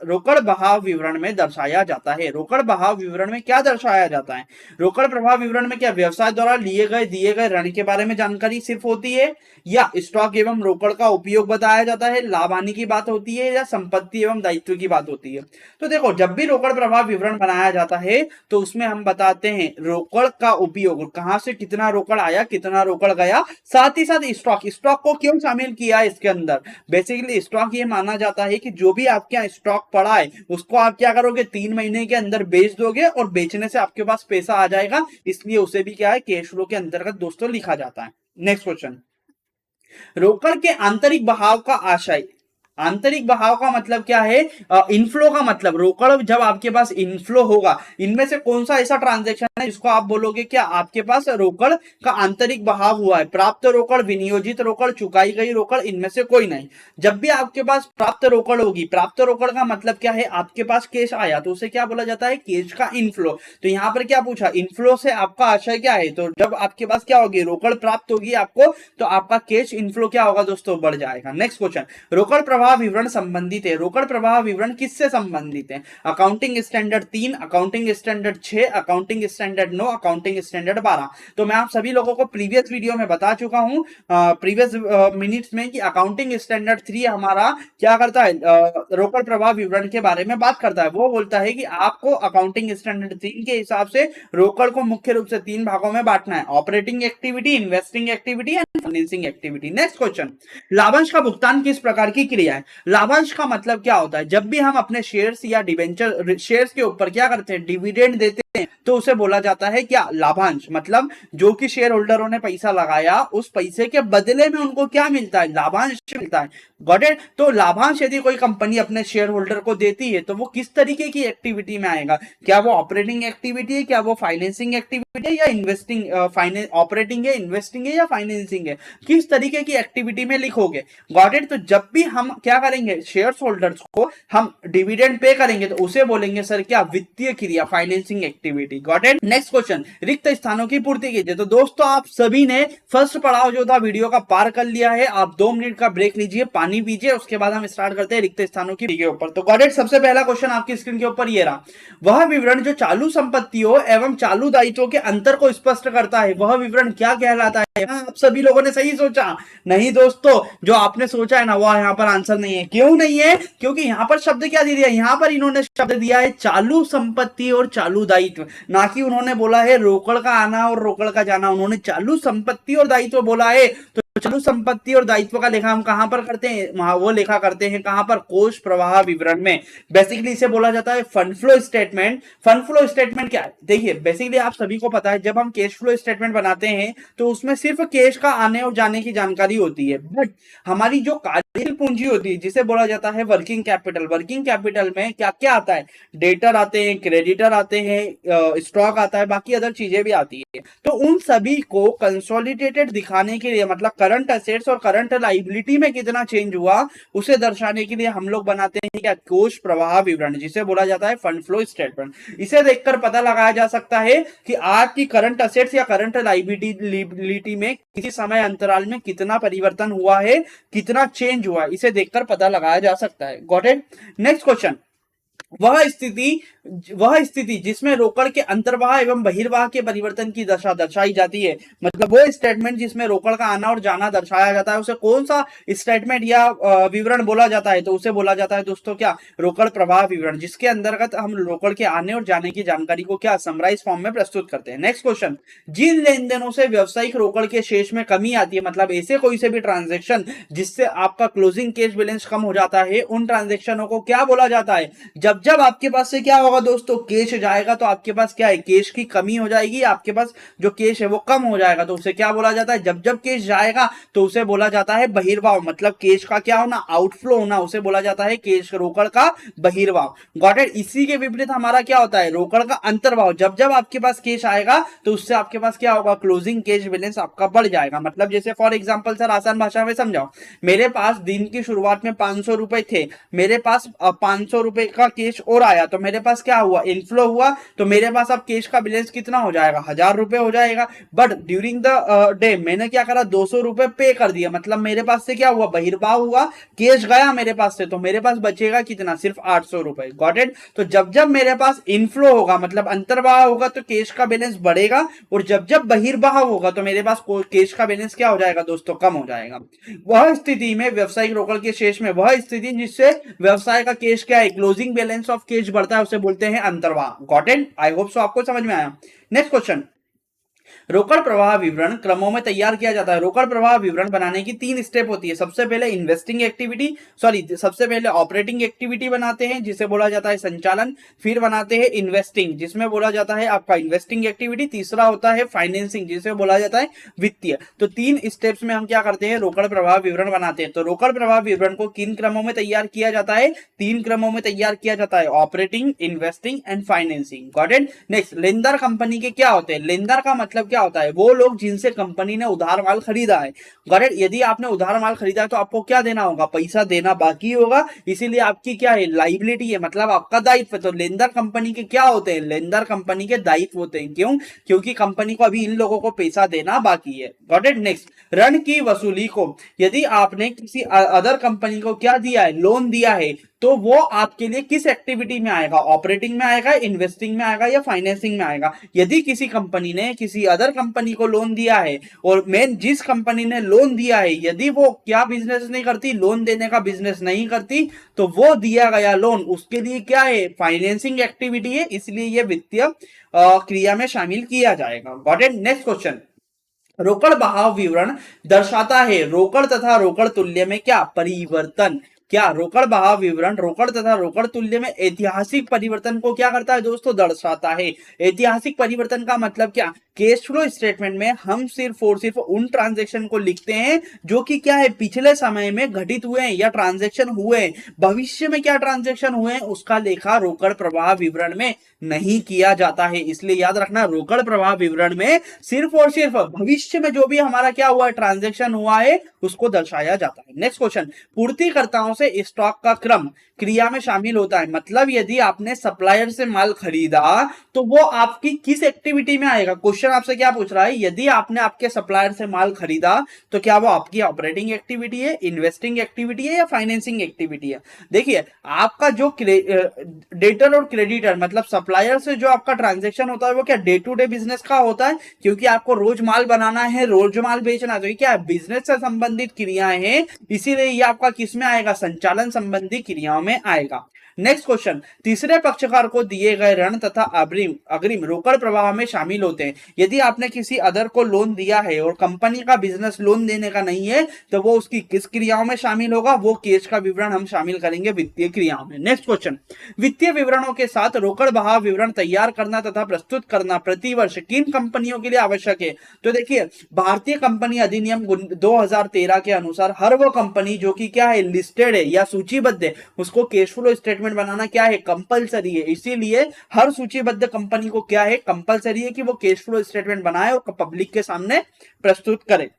रोकड़ बहाव विवरण में दर्शाया जाता है। रोकड़ बहाव विवरण में क्या दर्शाया जाता है, रोकड़ प्रवाह विवरण में क्या व्यवसाय द्वारा लिए गए दिए गए ऋण के बारे में जानकारी सिर्फ होती है, या स्टॉक एवं रोकड़ का उपयोग बताया जाता है, लाभ हानि की बात होती है, या संपत्ति एवं दायित्व की बात होती है। तो देखो, जब भी रोकड़ प्रवाह विवरण बनाया जाता है तो उसमें हम बताते हैं रोकड़ का उपयोग, कहां से कितना रोकड़ आया कितना रोकड़ गया, साथ ही साथ स्टॉक, स्टॉक को क्यों शामिल किया है इसके अंदर। बेसिकली स्टॉक ये माना जाता है कि जो भी आपके यहाँ स्टॉक पड़ा है उसको आप क्या करोगे 3 महीने के अंदर बेच दोगे और बेचने से आपके पास पैसा आ जाएगा, इसलिए उसे भी क्या है कैश फ्लो के अंतर्गत दोस्तों लिखा जाता है। नेक्स्ट क्वेश्चन, रोकड़ के आंतरिक बहाव का आशय। आंतरिक बहाव का मतलब क्या है, इनफ्लो का मतलब, रोकड़ जब आपके पास इनफ्लो होगा, इनमें से कौन सा ऐसा ट्रांजैक्शन है जिसको आप बोलोगे क्या आपके पास रोकड़ का आंतरिक बहाव हुआ है, प्राप्त रोकड़, विनियोजित रोकड़, चुकाई गई रोकड़, इनमें से कोई नहीं। जब भी आपके पास प्राप्त रोकड़ होगी, प्राप्त रोकड़ का मतलब क्या है, आपके पास कैश आया तो उसे क्या बोला जाता है कैश का इनफ्लो। तो यहां पर क्या पूछा, इनफ्लो से आपका आशय क्या है, तो जब आपके पास क्या होगी रोकड़ प्राप्त होगी आपको, तो आपका कैश इनफ्लो क्या होगा दोस्तों, बढ़ जाएगा। नेक्स्ट क्वेश्चन, रोकड़ प्रवाह विवरण संबंधित है। रोकड़ प्रवाह विवरण किससे संबंधित है, accounting standard 3, accounting standard 6, accounting standard 9, accounting standard 12। तो मैं आप सभी लोगों को प्रीवियस वीडियो में बता चुका हूं, प्रीवियस मिनट्स में, कि अकाउंटिंग स्टैंडर्ड 3 हमारा क्या करता है, रोकड़ प्रवाह विवरण के बारे में बात करता है। वो बोलता है कि आपको अकाउंटिंग स्टैंडर्ड 3 के हिसाब से रोकड़ को मुख्य रूप से 3 भागों में बांटना है, operating activity, investing activity and financing activity. Next question, लाभांश का भुगतान किस प्रकार की क्रिया है। लाभांश का मतलब क्या होता है, जब भी हम अपने शेयर्स या डिबेंचर शेयर्स के ऊपर क्या करते हैं डिविडेंड देते हैं तो उसे बोला जाता है क्या लाभांश। मतलब जो कि शेयर होल्डरों ने पैसा लगाया उस पैसे के बदले में उनको क्या मिलता है, लाभांश मिलता है। Got it. तो लाभांश यदि कोई कंपनी अपने शेयर होल्डर को देती है तो वो किस तरीके की एक्टिविटी में आएगा, क्या वो ऑपरेटिंग एक्टिविटी है, क्या वो फाइनेंसिंग एक्टिविटी है, या इन्वेस्टिंग फाइनेंस ऑपरेटिंग है, इन्वेस्टिंग है, या फाइनेंसिंग है, किस तरीके की एक्टिविटी में लिखोगे। Got it. तो जब भी हम क्या करेंगे शेयर होल्डर्स को हम डिविडेंड पे करेंगे तो उसे बोलेंगे सर क्या, वित्तीय क्रिया, financing activity. Got it. Next question, रिक्त स्थानों की पूर्ति कीजिए। तो दोस्तों आप सभी ने फर्स्ट पड़ाव जो था वीडियो का पार कर लिया है, आप 2 मिनट का ब्रेक लीजिए, पानी पीजिए, उसके बाद हम स्टार्ट करते हैं रिक्त स्थानों के ऊपर। तो गॉट इट। सबसे पहला क्वेश्चन आपकी स्क्रीन के ऊपर ये रहा, वह विवरण जो चालू संपत्तियों एवं चालू दायित्वों के अंतर को स्पष्ट करता है वह विवरण क्या कहलाता है। आप सभी लोगों ने सही सोचा, नहीं दोस्तों जो आपने सोचा है ना वह यहां पर आंसर नहीं है। क्यों नहीं है, क्योंकि यहां पर शब्द क्या दे दिया, यहां पर इन्होंने शब्द दिया है चालू संपत्ति और चालू दायित्व, ना कि उन्होंने बोला है रोकड़ का आना और रोकड़ का जाना। उन्होंने चालू संपत्ति और दायित्व बोला है। तो चालू संपत्ति और दायित्व का लेखा हम कहां पर करते हैं, वो लेखा करते हैं कहां पर, कोष प्रवाह विवरण में। बेसिकली इसे बोला जाता है fund flow statement. Fund flow statement क्या है, देखिए बेसिकली आप सभी को पता है जब हम कैश फ्लो स्टेटमेंट बनाते हैं तो उसमें सिर्फ कैश का आने और जाने की जानकारी होती है, बट हमारी जो कार्यशील पूंजी होती है जिसे बोला जाता है वर्किंग कैपिटल, वर्किंग कैपिटल में क्या क्या आता है, डेटर आते हैं, क्रेडिटर आते हैं, स्टॉक आता है, बाकी अदर चीजें भी आती है। तो उन सभी को कंसोलिडेटेड दिखाने के लिए, मतलब करंट एसेट्स और करंट लायबिलिटी में कितना चेंज हुआ उसे दर्शाने के लिए हम लोग बनाते हैं क्या, कोष प्रवाह विवरण, जिसे बोला जाता है फंड फ्लो स्टेटमेंट। इसे देखकर पता लगाया जा सकता है कि आज की करंट एसेट्स या करंट लायबिलिटी में किसी समय अंतराल में कितना परिवर्तन हुआ है, कितना चेंज हुआ, इसे देखकर पता लगाया जा सकता है। Got it. नेक्स्ट क्वेश्चन, वह स्थिति वह स्थिति जिसमें रोकड़ के अंतर्वाह एवं बहिर्वाह के परिवर्तन की दशा दर्शाई जाती है, मतलब वो स्टेटमेंट जिसमें रोकड़ का आना और जाना दर्शाया जाता है, उसे कौन सा स्टेटमेंट या विवरण बोला जाता है? तो उसे बोला जाता है दोस्तों क्या? रोकड़ प्रवाह विवरण, जिसके अंतर्गत हम रोकड़ के आने और जाने की जानकारी को क्या समराइज फॉर्म में प्रस्तुत करते हैं। नेक्स्ट क्वेश्चन, जिन लेन देनों से व्यवसायिक रोकड़ के शेष में कमी आती है, मतलब ऐसे कोई से भी ट्रांजेक्शन जिससे आपका क्लोजिंग कैश बैलेंस कम हो जाता है, उन ट्रांजेक्शनों को क्या बोला जाता है? जब जब आपके पास से क्या होगा दोस्तों? कैश जाएगा तो आपके पास क्या है? कैश की कमी हो जाएगी, आपके पास जो कैश है वो कम हो जाएगा, तो उसे क्या बोला जाता है? जब जब कैश जाएगा तो उसे बोला जाता है बहिर्वाह, मतलब कैश का क्या होना? आउटफ्लो होना, उसे बोला जाता है कैश रोकड़ का बहिर्वाह। Got it? इसी के विपरीत हमारा क्या होता है? रोकड़ का अंतर्वाह, जब जब आपके पास कैश आएगा तो उससे आपके पास क्या होगा? क्लोजिंग कैश बैलेंस आपका बढ़ जाएगा। मतलब जैसे फॉर एग्जांपल सर, आसान भाषा में समझाओ, मेरे पास दिन की शुरुआत में 500 रुपए थे, मेरे पास 500 रुपए का कैश और आया, तो मेरे पास क्या हुआ? इनफ्लो हुआ, तो मेरे पास अब कैश का बैलेंस कितना हो जाएगा? 1000 रुपए हो जाएगा। बट ड्यूरिंग द डे मैंने क्या करा? 200 रुपए पे कर दिया, मतलब मेरे पास से क्या हुआ? बहिर्वाह हुआ, कैश गया मेरे पास से, तो मेरे पास बचेगा कितना? सिर्फ 800 रुपए। Got it? तो जब जब मेरे पास इनफ्लो होगा, मतलब अंतर्वाह होगा, तो कैश का बैलेंस बढ़ेगा, और जब जब बहिर्वाह होगा तो मेरे पास कैश का बैलेंस क्या हो जाएगा दोस्तों? कम हो जाएगा। वह स्थिति में व्यवसायिक रोकड़ के शेष में, वह स्थिति जिससे व्यवसाय का कैश क्या है? क्लोजिंग बैलेंस ऑफ कैश बढ़ता है, उसे बोलते हैं अंतर्वाह। Got it? I hope so आपको समझ में आया। नेक्स्ट क्वेश्चन, रोकड़ प्रवाह विवरण क्रमों में तैयार किया जाता है। रोकड़ प्रवाह विवरण बनाने की 3 स्टेप होती है। सबसे पहले इन्वेस्टिंग एक्टिविटी, सबसे पहले ऑपरेटिंग एक्टिविटी बनाते हैं, जिसे बोला जाता है संचालन। फिर बनाते हैं इन्वेस्टिंग, जिसमें बोला जाता है आपका इन्वेस्टिंग एक्टिविटी। तीसरा होता है फाइनेंसिंग, जिसे बोला जाता है वित्तीय। तो 3 स्टेप्स में हम क्या करते हैं? रोकड़ प्रवाह विवरण बनाते हैं। तो रोकड़ प्रवाह विवरण को किन क्रमों में तैयार किया जाता है? 3 क्रमों में तैयार किया जाता है, operating, investing and financing. Got it? Next, लेनदार कंपनी के क्या होते हैं? लेनदार का मतलब क्या होता है? वो लोग जिनसे कंपनी ने उधार माल खरीदा है। Got it? यदि आपने उधार माल खरीदा है तो आपको क्या देना होगा? पैसा देना बाकी होगा, इसीलिए आपकी क्या है? लाइबिलिटी है, मतलब आपका दायित्व। तो लेनदार कंपनी के क्या होते हैं? लेनदार कंपनी के दायित्व होते हैं। क्यों? क्योंकि कंपनी को अभी इन लोगों को पैसा देना बाकी है। Got it? नेक्स्ट, ऋण की वसूली को, यदि आपने किसी अदर कंपनी को क्या दिया है? लोन दिया है, तो वो आपके लिए किस एक्टिविटी में आएगा? ऑपरेटिंग में आएगा, इन्वेस्टिंग में आएगा, या फाइनेंसिंग में आएगा? यदि किसी कंपनी ने किसी अदर कंपनी को लोन दिया है, और मेन जिस कंपनी ने लोन दिया है, यदि वो क्या बिजनेस नहीं करती? लोन देने का बिजनेस नहीं करती, तो वो दिया गया लोन उसके लिए क्या है? फाइनेंसिंग एक्टिविटी है, इसलिए ये वित्तीय क्रिया में शामिल किया जाएगा। Got it? नेक्स्ट क्वेश्चन, रोकड़ बहाव विवरण दर्शाता है रोकड़ तथा रोकड़ तुल्य में क्या परिवर्तन? क्या? रोकड़ बहाव विवरण रोकड़ तथा रोकड़ तुल्य में ऐतिहासिक परिवर्तन को क्या करता है दोस्तों? दर्शाता है। ऐतिहासिक परिवर्तन का मतलब क्या? कैश फ्लो स्टेटमेंट में हम सिर्फ और सिर्फ उन ट्रांजैक्शन को लिखते हैं जो कि क्या है? पिछले समय में घटित हुए हैं या ट्रांजैक्शन हुए हैं। भविष्य में क्या ट्रांजैक्शन हुए हैं उसका लेखा रोकड़ प्रवाह विवरण में नहीं किया जाता है। इसलिए याद रखना, रोकड़ प्रवाह विवरण में सिर्फ और सिर्फ भविष्य में जो भी हमारा क्या हुआ है? ट्रांजैक्शन हुआ है, उसको दर्शाया जाता है। नेक्स्ट क्वेश्चन, पूर्तिकर्ताओं से स्टॉक का क्रम क्रिया में शामिल होता है। मतलब यदि आपने सप्लायर से माल खरीदा तो वो आपकी किस एक्टिविटी में आएगा? क्वेश्चन आपसे क्या पूछ रहा है? यदि आपने आपके सप्लायर से माल खरीदा तो क्या वो आपकी ऑपरेटिंग एक्टिविटी है, इन्वेस्टिंग एक्टिविटी है, या फाइनेंसिंग एक्टिविटी है? देखिए, आपका जो डेटर और क्रेडिटर, मतलब सप्लायर से जो आपका ट्रांजेक्शन होता है, वो क्या डे टू डे बिजनेस का होता है, क्योंकि आपको रोज माल बनाना है, रोज माल बेचना है, तो ये क्या है? बिजनेस से संबंधित क्रियाएं हैं, इसीलिए ये आपका किस में आएगा? संचालन संबंधी क्रियाओं में आएगा। नेक्स्ट क्वेश्चन, तीसरे पक्षकार को दिए गए ऋण तथा अग्रिम अग्रिम रोकड़ प्रवाह में शामिल होते हैं। यदि आपने किसी अदर को लोन दिया है और कंपनी का बिजनेस लोन देने का नहीं है, तो वो उसकी किस क्रियाओं में शामिल होगा? वो केस का विवरण हम शामिल करेंगे वित्तीय क्रियाओं में। नेक्स्ट क्वेश्चन, वित्तीय विवरणों के साथ रोकड़ बहाव विवरण तैयार करना तथा प्रस्तुत करना प्रतिवर्ष किन कंपनियों के लिए आवश्यक है? तो देखिए, भारतीय कंपनी अधिनियम 2013 के अनुसार हर वो कंपनी जो कि क्या है? लिस्टेड है या सूचीबद्ध है, उसको कैश फ्लो स्टेटमेंट बनाना क्या है? कंपलसरी है। इसीलिए हर सूचीबद्ध कंपनी को क्या है? कंपलसरी है कि वो कैश फ्लो स्टेटमेंट बनाए और पब्लिक के सामने प्रस्तुत करे।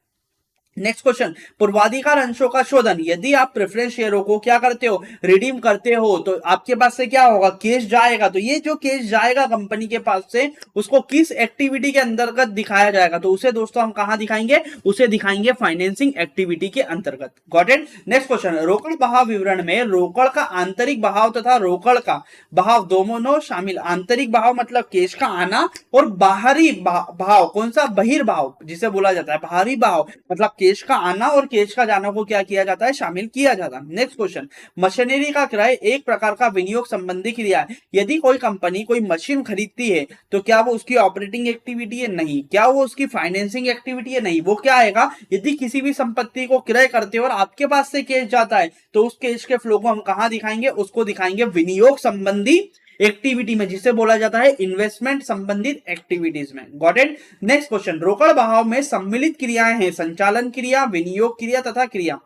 नेक्स्ट क्वेश्चन, पूर्वाधिकार अंशों का शोधन, यदि आप प्रेफरेंस शेयरों को क्या करते हो, रिडीम करते हो, तो आपके पास से क्या होगा, कैश जाएगा। तो ये जो कैश जाएगा कंपनी के पास से, उसको किस एक्टिविटी के अंतर्गत दिखाया जाएगा, तो उसे दोस्तों हम कहां दिखाएंगे, उसे दिखाएंगे फाइनेंसिंग एक्टिविटी के अंतर्गत। Got it. नेक्स्ट क्वेश्चन, रोकड़ बहाव विवरण में रोकड़ का आंतरिक बहाव तथा रोकड़ का बहाव दोनों शामिल। आंतरिक बहाव मतलब कैश का आना, और बाहरी बहाव कौन सा, बहिर्भाव जिसे बोला जाता है। बाहरी बहाव मतलब केश का आना और केश का जाना को क्या किया जाता है, शामिल किया जाता है। नेक्स्ट क्वेश्चन, मशीनरी का क्रय एक प्रकार का विनियोग संबंधी क्रिया है। यदि कोई कंपनी कोई मशीन खरीदती है तो क्या वो उसकी ऑपरेटिंग एक्टिविटी है, नहीं। क्या वो उसकी फाइनेंसिंग एक्टिविटी है, नहीं। वो क्या आएगा, यदि किसी भी संपत्ति को क्रय करते हो और आपके पास से कैश जाता है तो उस कैश के फ्लो को हम कहां दिखाएंगे, उसको दिखाएंगे विनियोग संबंधी एक्टिविटी में, जिसे बोला जाता है इन्वेस्टमेंट संबंधित एक्टिविटीज में। Got it. नेक्स्ट क्वेश्चन, रोकड़ बहाव में सम्मिलित क्रियाएं हैं, संचालन क्रिया, विनियोग क्रिया तथा क्रिया।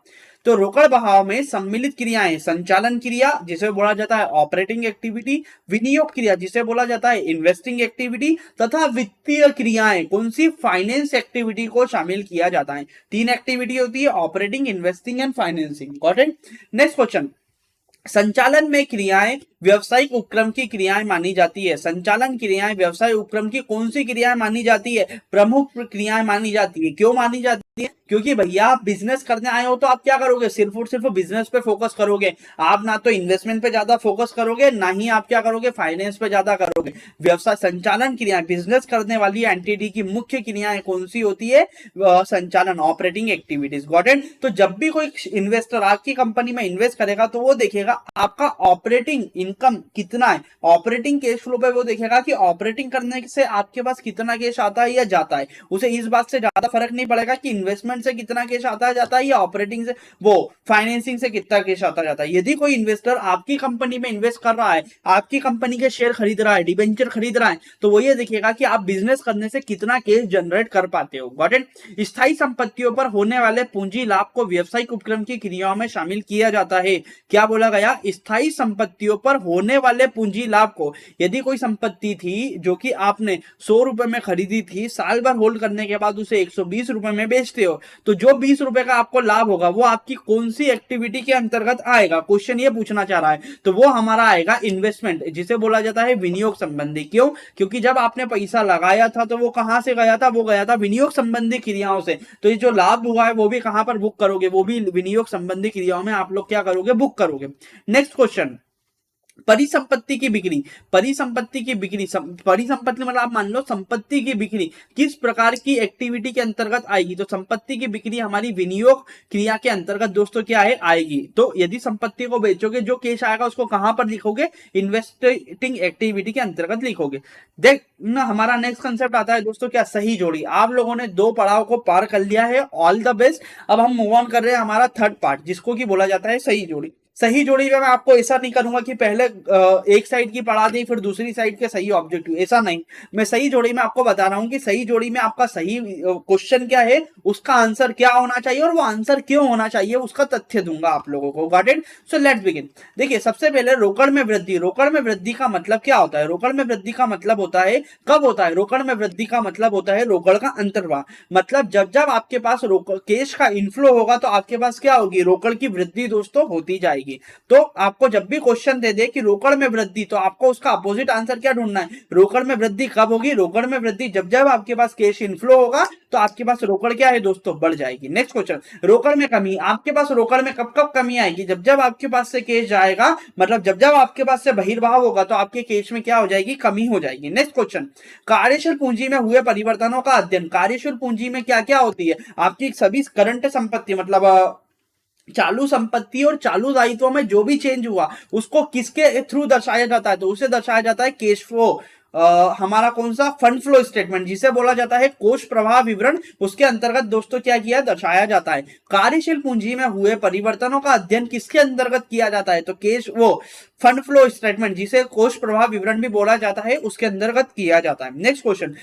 तो रोकड़ बहाव में सम्मिलित क्रियाएं, संचालन क्रिया जिसे बोला जाता है ऑपरेटिंग एक्टिविटी, विनियोग क्रिया जिसे बोला जाता है इन्वेस्टिंग एक्टिविटी, तथा वित्तीय क्रियाएं कौन सी, फाइनेंस एक्टिविटी को शामिल किया जाता है। तीन एक्टिविटी होती है, operating, investing and financing. Got it. Next question, संचालन में क्रियाएं व्यवसायिक उपक्रम की क्रियाएं मानी जाती है। संचालन क्रियाएं व्यवसाय उपक्रम की कौन सी क्रियाएं मानी जाती है, प्रमुख क्रियाएं मानी जाती है। क्यों मानी जाती है, क्योंकि भैया आप बिजनेस करने आए हो तो आप क्या करोगे, सिर्फ और सिर्फ बिजनेस पे फोकस करोगे। आप ना तो इन्वेस्टमेंट पे ज्यादा फोकस करोगे, ना ही आप क्या करोगे, फाइनेंस पे ज्यादा करोगे। व्यवसाय संचालन क्रियाएं, बिजनेस करने वाली एंटिटी की मुख्य क्रियाएं कौन सी होती है, संचालन, ऑपरेटिंग एक्टिविटीज। Got it. तो जब भी कोई इन्वेस्टर आपकी कंपनी में इन्वेस्ट करेगा तो वो देखेगा आपका ऑपरेटिंग इनकम कितना है, ऑपरेटिंग कैश फ्लो पे वो देखेगा कि ऑपरेटिंग करने से आपके पास कितना कैश आता है या जाता है। उसे इस बात से ज्यादा फर्क नहीं पड़ेगा कि इन्वेस्टमेंट से कितना कैश आता है जाता है या ऑपरेटिंग से, वो फाइनेंसिंग से कितना कैश आता जाता है। यदि कोई इन्वेस्टर आपकी कंपनी में इन्वेस्ट कर रहा है, आपकी कंपनी के शेयर खरीद रहा है, डिबेंचर खरीद रहा है, तो वो ये देखेगा कि आप बिजनेस करने से कितना कैश जनरेट कर पाते हो। Got it. स्थायी संपत्तियों पर होने वाले पूंजी लाभ को व्यवसायिक उपक्रम की क्रियाओं में शामिल किया जाता है। क्या बोला गया, स्थायी संपत्तियों पर होने वाले पूंजी लाभ को, यदि कोई संपत्ति थी जो कि आपने 100 रुपए में खरीदी थी, साल भर होल्ड करने के बाद उसे 120 रुपए में बेचते हो, तो जो 20 रुपए का आपको लाभ होगा वो आपकी कौन सी एक्टिविटी के अंतर्गत आएगा, क्वेश्चन ये पूछना चाह रहा है। तो वो हमारा आएगा इन्वेस्टमेंट, जिसे बोला जाता है विनियोग संबंधी। क्यों, क्योंकि जब आपने पैसा लगाया था तो वो कहां से गया था, वो गया था विनियोग संबंधी क्रियाओं से। तो ये जो लाभ हुआ है वो भी कहां पर बुक करोगे, वो भी विनियोग संबंधी क्रियाओं में आप लोग क्या करोगे, बुक करोगे। नेक्स्ट क्वेश्चन, परिसंपत्ति की बिक्री। परिसंपत्ति की बिक्री, परिसंपत्ति मतलब आप मान लो संपत्ति की बिक्री किस प्रकार की एक्टिविटी के अंतर्गत आएगी, तो संपत्ति की बिक्री हमारी विनियोग क्रिया के अंतर्गत दोस्तों क्या है, आएगी। तो यदि संपत्ति को बेचोगे, जो कैश आएगा उसको कहां पर लिखोगे, इन्वेस्टिंग एक्टिविटी के अंतर्गत लिखोगे। देख ना, हमारा नेक्स्ट कंसेप्ट आता है दोस्तों क्या, सही जोड़ी। आप लोगों ने 2 पड़ाव को पार कर लिया है, ऑल द बेस्ट। अब हम मूव ऑन कर रहे हैं हमारा थर्ड पार्ट, जिसको की बोला जाता है सही जोड़ी। सही जोड़ी में मैं आपको ऐसा नहीं करूंगा कि पहले एक साइड की पढ़ा दी फिर दूसरी साइड के सही ऑब्जेक्टिव, ऐसा नहीं। मैं सही जोड़ी में आपको बता रहा हूं कि सही जोड़ी में आपका सही क्वेश्चन क्या है, उसका आंसर क्या होना चाहिए, और वो आंसर क्यों होना चाहिए उसका तथ्य दूंगा आप लोगों को। Got it. So let's begin. देखिए, सबसे पहले रोकड़ में वृद्धि। रोकड़ में वृद्धि का मतलब क्या होता है, रोकड़ में वृद्धि का मतलब होता है, कब होता है रोकड़ में वृद्धि का मतलब होता है, रोकड़ का अंतर्वाह। मतलब जब जब आपके पास कैश का इनफ्लो होगा तो आपके पास क्या होगी, रोकड़ की वृद्धि दोस्तों होती जाएगी। तो आपको जब भी क्वेश्चन दे दे कि रोकड़ में वृद्धि, तो आपको उसका अपोजिट आंसर क्या ढूंढना है, रोकड़ में वृद्धि कब होगी, रोकड़ में वृद्धि जब जब आपके पास कैश इनफ्लो होगा तो आपके पास रोकड़ क्या है दोस्तों, बढ़ जाएगी। नेक्स्ट क्वेश्चन, रोकड़ में कमी। आपके पास रोकड़ में कब कब कमी आएगी, जब जब आपके पास से कैश जाएगा, मतलब जब जब आपके पास से बहिर्वाह होगा तो आपके कैश में क्या हो जाएगी, कमी हो जाएगी। नेक्स्ट क्वेश्चन, कार्यशील पूंजी में हुए परिवर्तनों का अध्ययन। कार्यशील पूंजी में क्या क्या होती है, आपकी सभी करंट संपत्ति मतलब चालू संपत्ति और चालू दायित्वों में जो भी चेंज हुआ उसको किसके थ्रू दर्शाया जाता है, तो उसे दर्शाया जाता है कैश फ्लो। हमारा कौन सा, फंड फ्लो स्टेटमेंट, जिसे बोला जाता है कोष प्रवाह विवरण, उसके अंतर्गत दोस्तों क्या किया, दर्शाया जाता है। कार्यशील पूंजी में हुए परिवर्तनों का अध्ययन किसके अंतर्गत किया जाता है, तो कैश वो फंड फ्लो स्टेटमेंट, जिसे कोष प्रवाह विवरण भी बोला जाता है, उसके अंतर्गत किया जाता है। नेक्स्ट क्वेश्चन,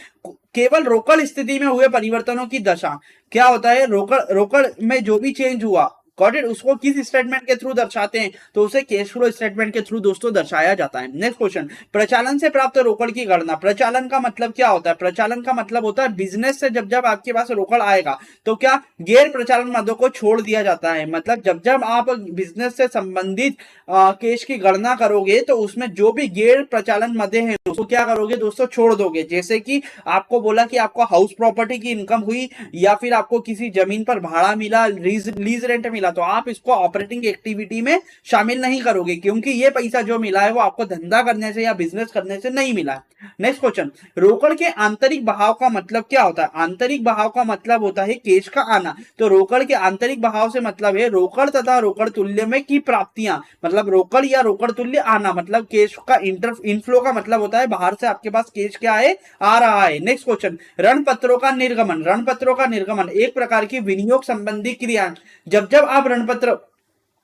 केवल रोकड़ स्थिति में हुए परिवर्तनों की दशा। क्या होता है, रोकड़ में जो भी चेंज हुआ गॉट इट। उसको किस स्टेटमेंट के थ्रू दर्शाते हैं, तो उसे कैश फ्लो स्टेटमेंट के थ्रू दोस्तों दर्शाया जाता है। नेक्स्ट क्वेश्चन, प्रचालन से प्राप्त रोकड़ की गणना। प्रचालन का मतलब क्या होता है? प्रचालन का मतलब होता है बिजनेस से जब जब आपके पास रोकड़ आएगा तो क्या गैर प्रचालन मदों को छोड़ दिया जाता है। मतलब जब जब आप बिजनेस से संबंधित केस की गणना करोगे तो उसमें जो भी गैर प्रचालन मदे हैं उसको क्या करोगे दोस्तों, छोड़ दोगे। जैसे कि आपको बोला कि आपको हाउस प्रॉपर्टी की इनकम हुई या फिर आपको किसी जमीन पर भाड़ा मिला, लीज रेंट मिला, तो आप इसको ऑपरेटिंग एक्टिविटी में शामिल नहीं करोगे क्योंकि ये पैसा जो मिला है वो आपको धंधा करने से या बिजनेस करने से नहीं मिला है। नेक्स्ट क्वेश्चन, रोकड़ के आंतरिक बहाव का मतलब क्या होता है? आंतरिक बहाव का मतलब होता है कैश का आना। तो रोकड़ के आंतरिक बहाव से मतलब है रोकड़ तथा रोकड़ तुल्य में की प्राप्तियां, मतलब रोकड़ या रोकड़ तुल्य आना, मतलब कैश का इनफ्लो का मतलब होता है बाहर से आपके पास कैश क्या है, आ रहा है। नेक्स्ट क्वेश्चन, ऋण पत्रों का निर्गमन। ऋण पत्रों का निर्गमन एक प्रकार की विनियोग संबंधी क्रिया। जब जब आप ऋण पत्र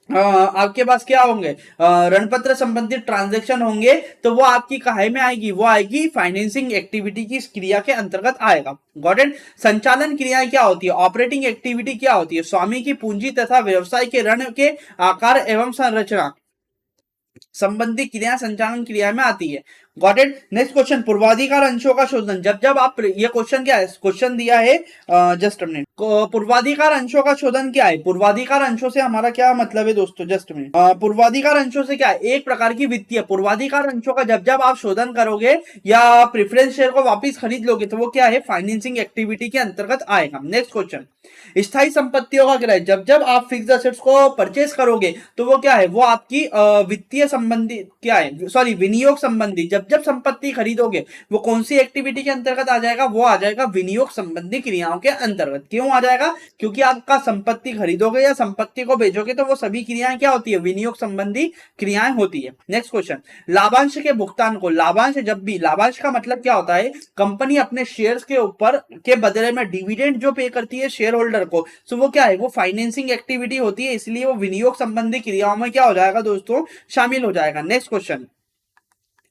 आपके पास क्या होंगे, ऋणपत्र संबंधित ट्रांजैक्शन होंगे तो वो आपकी काहे में आएगी, वो आएगी फाइनेंसिंग एक्टिविटी की क्रिया के अंतर्गत आएगा। Got it. संचालन क्रियाएं क्या होती है? ऑपरेटिंग एक्टिविटी क्या होती है? स्वामी की पूंजी तथा व्यवसाय के ऋण के आकार एवं संरचना संबंधी क्रिया संचालन क्रिया में आती है। Got it. नेक्स्ट क्वेश्चन, पूर्वाधिकार अंशों का शोधन। जब जब आप, ये क्वेश्चन क्या है, क्वेश्चन दिया है जस्ट मिनट, पूर्वाधिकार अंशों का शोधन क्या है? पूर्वाधिकार अंशों से हमारा क्या मतलब है दोस्तों, जस्ट मिनट, पूर्वाधिकार अंशों से क्या है, एक प्रकार की वित्तीय पूर्वाधिकार अंशों का जब जब आप शोधन करोगे या प्रेफरेंस शेयर को वापिस खरीद लोगे तो वो क्या है, फाइनेंसिंग एक्टिविटी के अंतर्गत आएगा। नेक्स्ट क्वेश्चन, स्थायी संपत्तियों का क्रय। जब जब आप फिक्स्ड असेट्स को परचेस करोगे तो वो क्या है, वो आपकी वित्तीय संबंधी क्या है, सॉरी विनियोग संबंधी। जब जब संपत्ति खरीदोगे वो कौन सी एक्टिविटी के अंतर्गत आ जाएगा, वो आ जाएगा विनियोग संबंधी क्रियाओं के अंतर्गत। क्यों आ जाएगा? क्योंकि आपका संपत्ति खरीदोगे या संपत्ति को बेचोगे तो वो सभी क्रियाएं क्या होती है, विनियोग संबंधी क्रियाएं होती है। नेक्स्ट क्वेश्चन, लाभांश के भुगतान को। लाभांश, जब भी, लाभांश का मतलब क्या होता है, कंपनी अपने शेयर्स के ऊपर के बदले में डिविडेंड जो पे करती है शेयर होल्डर को, सो वो क्या है, वो फाइनेंसिंग एक्टिविटी होती है, इसलिए वो विनियोग संबंधी क्रियाओं में क्या हो जाएगा दोस्तों, शामिल हो जाएगा।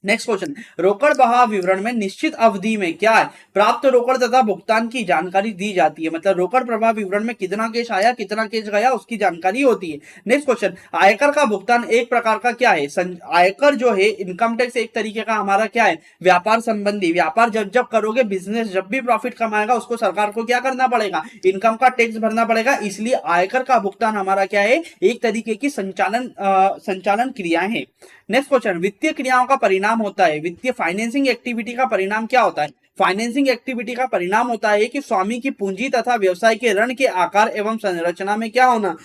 नेक्स्ट क्वेश्चन, रोकड़ बहाव विवरण में निश्चित अवधि में क्या है, प्राप्त रोकड़ तथा भुगतान की जानकारी दी जाती है। मतलब रोकड़ प्रवाह विवरण में कितना कैश आया, कितना कैश गया, उसकी जानकारी होती है। नेक्स्ट क्वेश्चन, आयकर का भुगतान एक प्रकार का क्या है, आयकर जो है, इनकम टैक्स एक तरीके का हमारा क्या है, व्यापार संबंधी। व्यापार जब जब करोगे, बिजनेस जब भी प्रॉफिट कमाएगा उसको सरकार को क्या करना पड़ेगा, इनकम का टैक्स भरना पड़ेगा, इसलिए आयकर का भुगतान हमारा क्या है, एक तरीके की संचालन क्रियाएं है। नेक्स्ट क्वेश्चन, वित्तीय क्रियाओं का परिणाम होता है, वित्तीय फाइनेंसिंग एक्टिविटी का परिणाम क्या होता है? फाइनेंसिंग एक्टिविटी का परिणाम होता है कि स्वामी की पूंजी तथा व्यवसाय के ऋण के आकार एवं संरचना में क्या होना,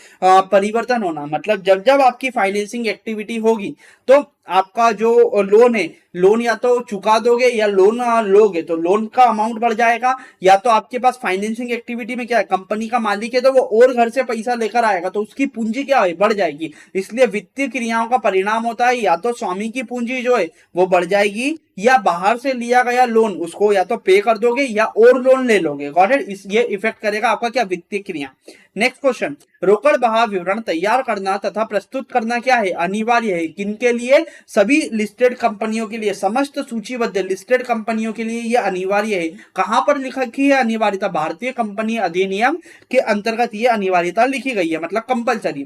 परिवर्तन होना। मतलब जब जब आपकी फाइनेंसिंग एक्टिविटी होगी तो आपका जो लोन है, लोन या तो चुका दोगे या लोन लोगे तो लोन का अमाउंट बढ़ जाएगा, या तो आपके पास फाइनेंसिंग एक्टिविटी में क्या है, कंपनी का मालिक है तो वो और घर से पैसा लेकर आएगा तो उसकी पूंजी क्या है, बढ़ जाएगी। इसलिए वित्तीय क्रियाओं का परिणाम होता है या तो स्वामी की पूंजी जो है वो बढ़ जाएगी, या बाहर से लिया गया लोन उसको या तो पे कर दोगे या और लोन ले लोगे। Got it. ये इफेक्ट करेगा आपका क्या, वित्तीय क्रिया। नेक्स्ट क्वेश्चन, रोकड़ बहाव विवरण तैयार करना तथा प्रस्तुत करना क्या है, अनिवार्य है। किनके लिए? सभी लिस्टेड कंपनियों के लिए, समस्त सूचीबद्ध लिस्टेड कंपनियों के लिए ये अनिवार्य है। कहां पर लिखी है अनिवार्यता? भारतीय कंपनी अधिनियम के अंतर्गत ये अनिवार्यता लिखी गई है, मतलब कंपलसरी।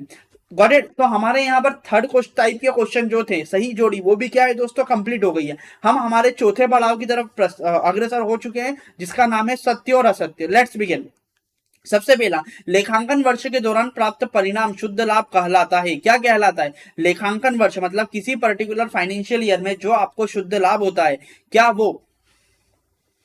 Got it. तो हमारे यहाँ पर थर्ड टाइप के क्वेश्चन जो थे, सही जोड़ी, वो भी क्या है दोस्तों, कंप्लीट हो गई है। हम हमारे चौथे पड़ाव की तरफ अग्रसर हो चुके हैं जिसका नाम है सत्य और असत्य। Let's begin. सबसे पहला, लेखांकन वर्ष के दौरान प्राप्त परिणाम शुद्ध लाभ कहलाता है। क्या कहलाता है? लेखांकन वर्ष मतलब किसी पर्टिकुलर फाइनेंशियल ईयर में जो आपको शुद्ध लाभ होता है, क्या वो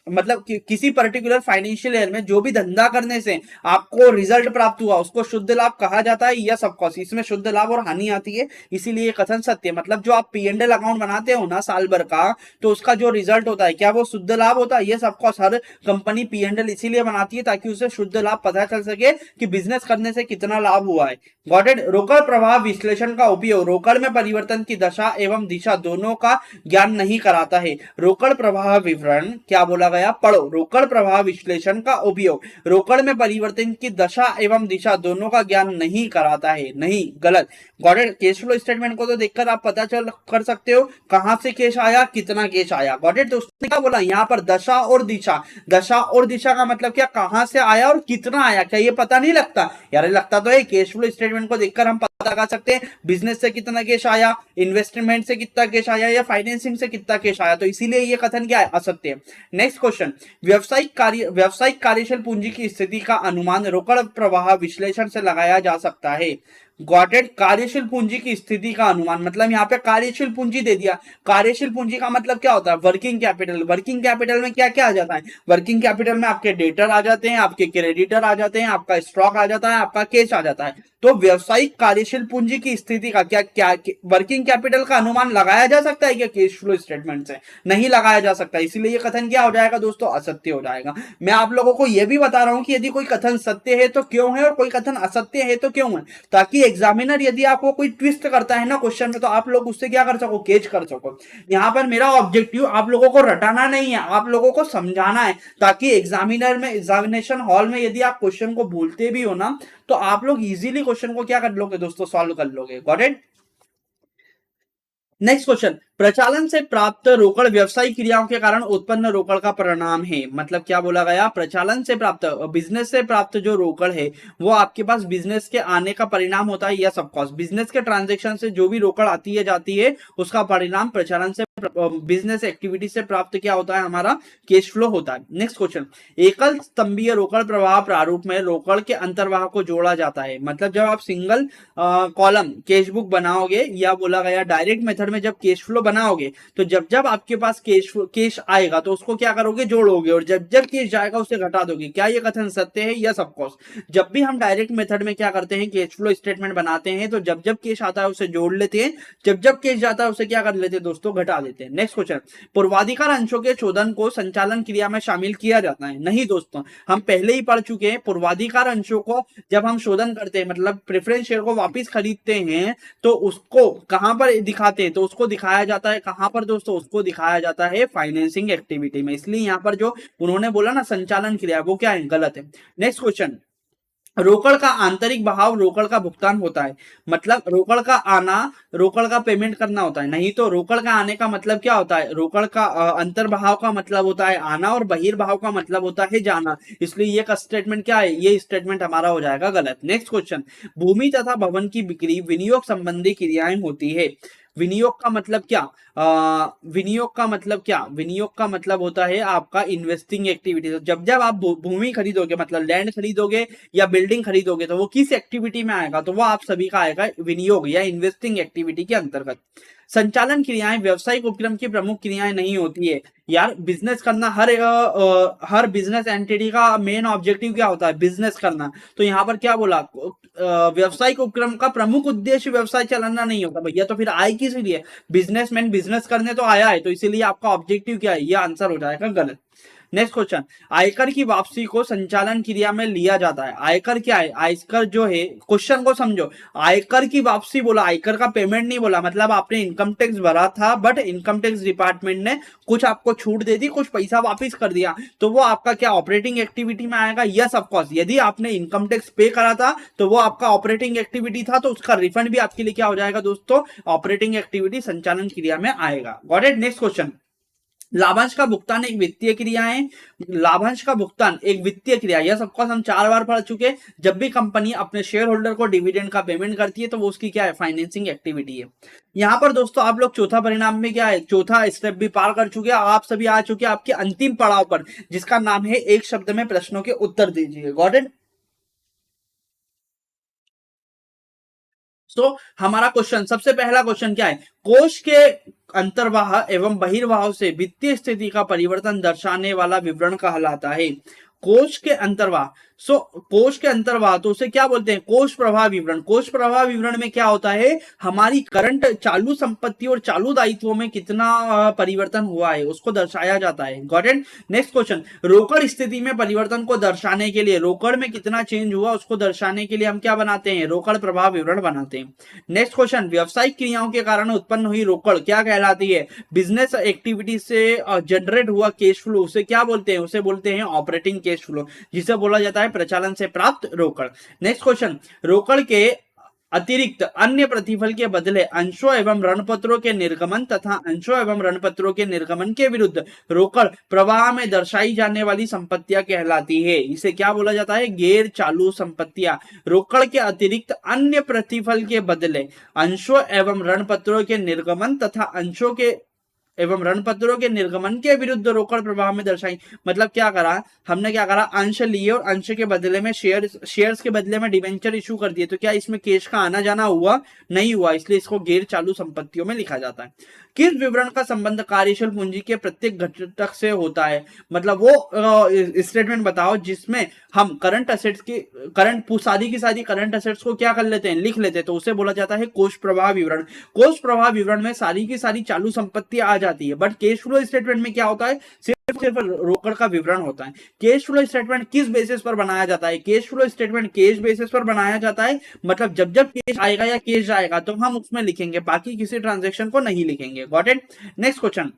मतलब किसी पर्टिकुलर फाइनेंशियल ईयर में जो भी धंधा करने से आपको रिजल्ट प्राप्त हुआ उसको शुद्ध लाभ कहा जाता है, या सब कॉस्ट। इसमें शुद्ध लाभ और हानि आती है, इसीलिए कथन सत्य। मतलब जो आप P&L अकाउंट बनाते हो ना साल भर का, तो उसका जो रिजल्ट होता है क्या वो शुद्ध लाभ होता है? ये सब कॉस्ट हर कंपनी P&L इसीलिए बनाती है ताकि उसे शुद्ध लाभ पता चल सके कि बिजनेस करने से कितना लाभ हुआ है। Got it. रोकड़ प्रवाह विश्लेषण का उपयोग रोकड़ में परिवर्तन की दशा एवं दिशा दोनों का ज्ञान नहीं कराता है। रोकड़ प्रवाह विवरण क्या बोला गया, पढ़ो रोकड़ प्रवाह विश्लेषण का उपयोग रोकड़ में परिवर्तन की दशा एवं दिशा दोनों का ज्ञान नहीं कराता है। नहीं, गलत। Got it. Cash flow statement को तो देखकर आप पता चल कर सकते हो कहां से कैश आया, कितना कैश आया। Got it. तो उसने क्या बोला यहाँ पर, दशा और दिशा। दशा और दिशा का मतलब क्या, कहां से आया और कितना आया। क्या ये पता नहीं लगता यार? लगता तो है। कैश फ्लो स्टेटमेंट को देखकर हम पता लगा सकते हैं बिजनेस से कितना कैश आया, इन्वेस्टमेंट से कितना कैश आया, या फाइनेंसिंग से कितना कैश आया। तो इसीलिए ये कथन क्या है, असत्य है। नेक्स्ट क्वेश्चन, व्यावसायिक कार्यशील पूंजी की स्थिति का अनुमान रोकड़ प्रवाह विश्लेषण से लगाया जा सकता है। Got it. कार्यशील पूंजी की स्थिति का अनुमान मतलब यहाँ पे कार्यशील पूंजी दे दिया। कार्यशील पूंजी का मतलब क्या होता है, वर्किंग कैपिटल। वर्किंग कैपिटल में क्या क्या आ जाता है, वर्किंग कैपिटल में आपके डेटर आ जाते हैं, आपके क्रेडिटर आ जाते हैं, आपका स्टॉक आ जाता है, आपका कैश आ जाता है। तो व्यवसायिक कार्यशील पूंजी की स्थिति का क्या क्या वर्किंग कैपिटल का अनुमान लगाया जा सकता है क्या कैश फ्लो स्टेटमेंट से? नहीं लगाया जा सकता। इसीलिए ये कथन क्या हो जाएगा दोस्तों, असत्य हो जाएगा। मैं आप लोगों को यह भी बता रहा हूं कि यदि कोई कथन सत्य है तो क्यों है, और कोई कथन असत्य है तो क्यों है, ताकि एग्जामिनर यदि आपको कोई ट्विस्ट करता है ना क्वेश्चन में, तो आप लोग उससे क्या कर सको, कैच कर सको। यहां पर मेरा ऑब्जेक्टिव आप लोगों को रटाना नहीं है, आप लोगों को समझाना है, ताकि एग्जामिनेशन हॉल में यदि आप क्वेश्चन को भूलते भी हो ना, तो आप लोग इजीली क्वेश्चन को क्या कर लोगे दोस्तों, सॉल्व कर लोगे। Got it. नेक्स्ट क्वेश्चन, प्रचालन से प्राप्त रोकड़ व्यवसायिक क्रियाओं के कारण उत्पन्न रोकड़ का परिणाम है। मतलब क्या बोला गया, प्रचालन से प्राप्त, बिजनेस से प्राप्त जो रोकड़ है वो आपके पास बिजनेस के आने का परिणाम होता है। यस ऑफ कोर्स, बिजनेस के ट्रांजैक्शन से जो भी रोकड़ आती है जाती है उसका परिणाम प्रचालन से, बिजनेस एक्टिविटी से प्राप्त क्या होता है, हमारा कैश फ्लो होता है। नेक्स्ट क्वेश्चन, एकल स्तंभीय रोकड़ प्रवाह प्रारूप में रोकड़ के अंतर्वाह को जोड़ा जाता है। मतलब जब आप सिंगल कॉलम कैश बुक बनाओगे, या बोला गया डायरेक्ट मेथड में जब कैश फ्लो बनाओगे, तो जब जब आपके पास कैश आएगा तो उसको क्या करोगे, जोड़ोगे, और जब जब कैश जाएगा उसे घटा दोगे। क्या ये कथन सत्य है? Yes of course. जब भी हम डायरेक्ट मेथड में क्या करते हैं, कैश फ्लो स्टेटमेंट बनाते हैं, तो जब जब कैश आता है उसे जोड़ लेते हैं, जब जब कैश जाता है उसे क्या कर लेते हैं दोस्तों, घटा देते हैं। नेक्स्ट क्वेश्चन, पूर्वाधिकार अंशों के शोधन को संचालन क्रिया में शामिल किया जाता है। नहीं दोस्तों, हम पहले ही पढ़ चुके हैं, पूर्वाधिकार अंशों को जब हम शोधन करते हैं, मतलब प्रेफरेंस शेयर को वापस खरीदते हैं, तो उसको कहां पर दिखाते हैं, तो उसको दिखाया जाता है कहां पर दोस्तों, उसको दिखाया जाता है फाइनेंसिंग एक्टिविटी में। इसलिए यहां पर जो उन्होंने बोला ना संचालन क्रिया, वो क्या है, गलत है। नेक्स्ट क्वेश्चन, रोकड़ का आंतरिक बहाव रोकड़ का भुगतान होता है। मतलब रोकड़ का आना रोकड़ का पेमेंट करना होता है। नहीं तो रोकड़ का आने का मतलब क्या होता है, रोकड़ का अंतर्बहाव का मतलब होता है आना, और बहिर्भाव का मतलब होता है जाना। इसलिए ये का स्टेटमेंट क्या है, ये स्टेटमेंट हमारा हो जाएगा गलत। नेक्स्ट क्वेश्चन, भूमि तथा भवन की बिक्री विनियोग संबंधी क्रियाएं होती है। विनियोग का मतलब क्या, विनियोग का मतलब क्या, विनियोग का मतलब होता है आपका इन्वेस्टिंग एक्टिविटी। तो जब जब आप भूमि खरीदोगे, मतलब लैंड खरीदोगे या बिल्डिंग खरीदोगे, तो वो किस एक्टिविटी में आएगा, तो वो आप सभी का आएगा विनियोग या इन्वेस्टिंग एक्टिविटी के अंतर्गत। संचालन क्रियाएं व्यवसायिक उपक्रम की प्रमुख क्रियाएं नहीं होती है। यार बिजनेस करना, हर बिजनेस एंटिटी का मेन ऑब्जेक्टिव क्या होता है, बिजनेस करना। तो यहाँ पर क्या बोला, व्यवसायिक उपक्रम का प्रमुख उद्देश्य व्यवसाय चलाना नहीं होता। भैया तो फिर आए किस लिए, बिजनेसमैन बिजनेस करने तो आया है, तो इसीलिए आपका ऑब्जेक्टिव क्या है, ये आंसर हो जाएगा गलत। नेक्स्ट क्वेश्चन, आयकर की वापसी को संचालन क्रिया में लिया जाता है। आयकर क्या है, आयकर जो है, क्वेश्चन को समझो, आयकर की वापसी बोला, आयकर का पेमेंट नहीं बोला। मतलब आपने इनकम टैक्स भरा था, बट इनकम टैक्स डिपार्टमेंट ने कुछ आपको छूट दे दी, कुछ पैसा वापस कर दिया, तो वो आपका क्या ऑपरेटिंग एक्टिविटी में आएगा। यस ऑफ कोर्स, यदि आपने इनकम टैक्स पे करा था तो वो आपका ऑपरेटिंग एक्टिविटी था, तो उसका रिफंड भी आपके लिए क्या हो जाएगा दोस्तों, ऑपरेटिंग एक्टिविटी संचालन क्रिया में आएगा। Got it. नेक्स्ट क्वेश्चन, लाभांश का भुगतान एक वित्तीय क्रिया है। लाभांश का भुगतान एक वित्तीय क्रिया, यह सबको हम 4 बार पढ़ चुके। जब भी कंपनी अपने शेयर होल्डर को डिविडेंड का पेमेंट करती है, तो वो उसकी क्या है, फाइनेंसिंग एक्टिविटी है। यहां पर दोस्तों आप लोग चौथा परिणाम में क्या है, चौथा स्टेप भी पार कर चुके। आप सभी आ चुके आपके अंतिम पड़ाव पर, जिसका नाम है एक शब्द में प्रश्नों के उत्तर दीजिए। Got it. तो हमारा क्वेश्चन, सबसे पहला क्वेश्चन क्या है, कोष के अंतर्वाह एवं बहिर्वाह से वित्तीय स्थिति का परिवर्तन दर्शाने वाला विवरण कहलाता है। कोष के अंतर्वाह, सो कोष के अंतर्वाह तो उसे क्या बोलते हैं, कोष प्रवाह विवरण। कोष प्रवाह विवरण में क्या होता है, हमारी करंट चालू संपत्ति और चालू दायित्वों में कितना परिवर्तन हुआ है उसको दर्शाया जाता है। Got it. नेक्स्ट क्वेश्चन, रोकड़ स्थिति में परिवर्तन को दर्शाने के लिए, रोकड़ में कितना चेंज हुआ उसको दर्शाने के लिए हम क्या बनाते हैं, रोकड़ प्रवाह विवरण बनाते हैं। नेक्स्ट क्वेश्चन, व्यावसायिक क्रियाओं के कारण उत्पन्न हुई रोकड़ क्या कहलाती है, बिजनेस एक्टिविटी से जनरेट हुआ कैश फ्लो उसे क्या बोलते हैं, उसे बोलते हैं ऑपरेटिंग कैश फ्लो, जिसे बोला जाता है प्रचालन से प्राप्त रोकड़। नेक्स्ट क्वेश्चन, रोकड़ के अतिरिक्त अन्य प्रतिफल के बदले अंशों एवं ऋणपत्रों के निर्गमन तथा अंशों एवं ऋणपत्रों के निर्गमन के विरुद्ध रोकड़ प्रवाह में दर्शाई जाने वाली संपत्तियां कहलाती है। इसे क्या बोला जाता है, गैर चालू संपत्तियां। रोकड़ के अतिरिक्त अन्य प्रतिफल के बदले अंशों एवं ऋणपत्रों के निर्गमन तथा अंशों के एवं ऋणपत्रों के निर्गमन के विरुद्ध रोकड़ प्रवाह में दर्शाई। मतलब क्या करा हमने, क्या करा, अंश लिए और अंश के बदले में शेयर्स के बदले में डिवेंचर इशू कर दिए, तो क्या इसमें कैश का आना जाना हुआ, नहीं हुआ, इसलिए इसको गैर चालू संपत्तियों में लिखा जाता है। किस विवरण का संबंध कार्यशील पूंजी के प्रत्येक घटक से होता है, मतलब वो स्टेटमेंट बताओ जिसमें हम करंट असेट्स की सारी की सारी करंट असेट्स को क्या कर लेते हैं, लिख लेते हैं, तो उसे बोला जाता है कोष प्रवाह विवरण। कोष प्रवाह विवरण में सारी की सारी चालू संपत्ति आ जाती है, बट कैश फ्लो स्टेटमेंट में क्या होता है, सिर्फ रोकड़ का विवरण होता है। कैश फ्लो स्टेटमेंट किस बेसिस पर बनाया जाता है, cash flow statement cash basis पर बनाया जाता है, मतलब जब जब कैश आएगा या कैश जाएगा तो हम उसमें लिखेंगे, बाकी किसी ट्रांजैक्शन को नहीं लिखेंगे। Got it. नेक्स्ट क्वेश्चन,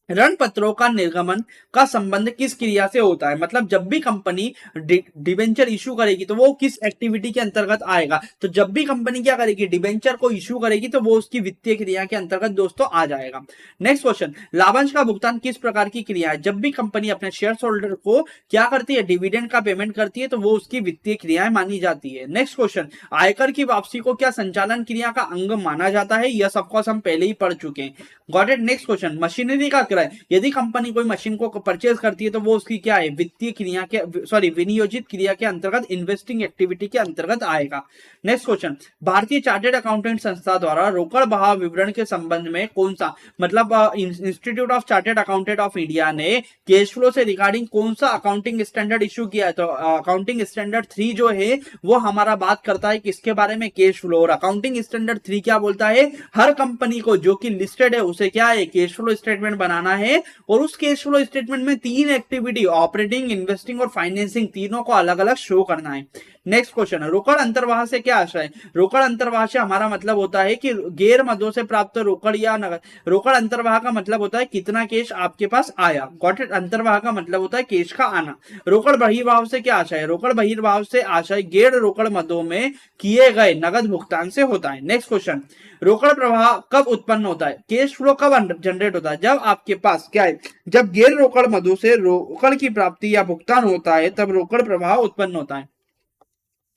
ऋण पत्रों का निर्गमन का संबंध किस क्रिया से होता है, मतलब जब भी कंपनी डिबेंचर इशू करेगी तो वो किस एक्टिविटी के अंतर्गत आएगा, तो जब भी कंपनी क्या करेगी, डिबेंचर को इशू करेगी तो वो उसकी वित्तीय क्रिया के अंतर्गत दोस्तों आ जाएगा। नेक्स्ट क्वेश्चन, लाभांश का भुगतान किस प्रकार की क्रिया है, जब भी कंपनी अपने शेयर होल्डर को क्या करती है, डिविडेंड का पेमेंट करती है तो वो उसकी वित्तीय क्रियाएं मानी जाती है। नेक्स्ट क्वेश्चन, आयकर की वापसी को क्या संचालन क्रिया का अंग माना जाता है, यह सबको हम पहले ही पढ़ चुके हैं। Got it. Next question, machinery का क्रय, यदि कंपनी कोई मशीन को परचेज करती है तो वो उसकी क्या है, वित्तीय क्रिया के विनियोजित क्रिया के अंतर्गत, इन्वेस्टिंग एक्टिविटी के अंतर्गत आएगा। नेक्स्ट क्वेश्चन, भारतीय चार्टर्ड अकाउंटेंट संस्था द्वारा रोकड़ बहाव विवरण के संबंध में कौन सा, मतलब institute of chartered accountant of India ने कैश फ्लो से रिगार्डिंग कौन सा अकाउंटिंग स्टैंडर्ड इशू किया है, तो अकाउंटिंग स्टैंडर्ड 3 जो है वो हमारा बात करता है किसके बारे में, कैश फ्लो। और अकाउंटिंग स्टैंडर्ड 3 क्या बोलता है, हर कंपनी को जो कि लिस्टेड है उसे क्या है, कैश फ्लो स्टेटमेंट बनाना है, और उस कैश फ्लो स्टेटमेंट में 3 एक्टिविटी, ऑपरेटिंग, इन्वेस्टिंग और फाइनेंसिंग, तीनों को अलग अलग शो करना है। नेक्स्ट क्वेश्चन, रोकड़ अंतर्वाह से क्या आशय है, रोकड़ अंतर्वाह से हमारा मतलब होता है कि गैर मदों से प्राप्त रोकड़ या नगद। रोकड़ अंतर्वाह का मतलब होता है कितना कैश आपके पास आया। Got it. अंतर्वाह का मतलब होता है कैश का आना। रोकड़ बहिर्वाह से क्या आशय है, रोकड़ बहिर्वाह से आशय गैर रोकड़ मदों में किए गए नगद भुगतान से होता है। नेक्स्ट क्वेश्चन, रोकड़ प्रवाह कब उत्पन्न होता है, कैश फ्लो कब जनरेट होता है, जब आपके पास क्या है, जब गैर रोकड़ मदों से रोकड़ की प्राप्ति या भुगतान होता है तब रोकड़ प्रवाह उत्पन्न होता है।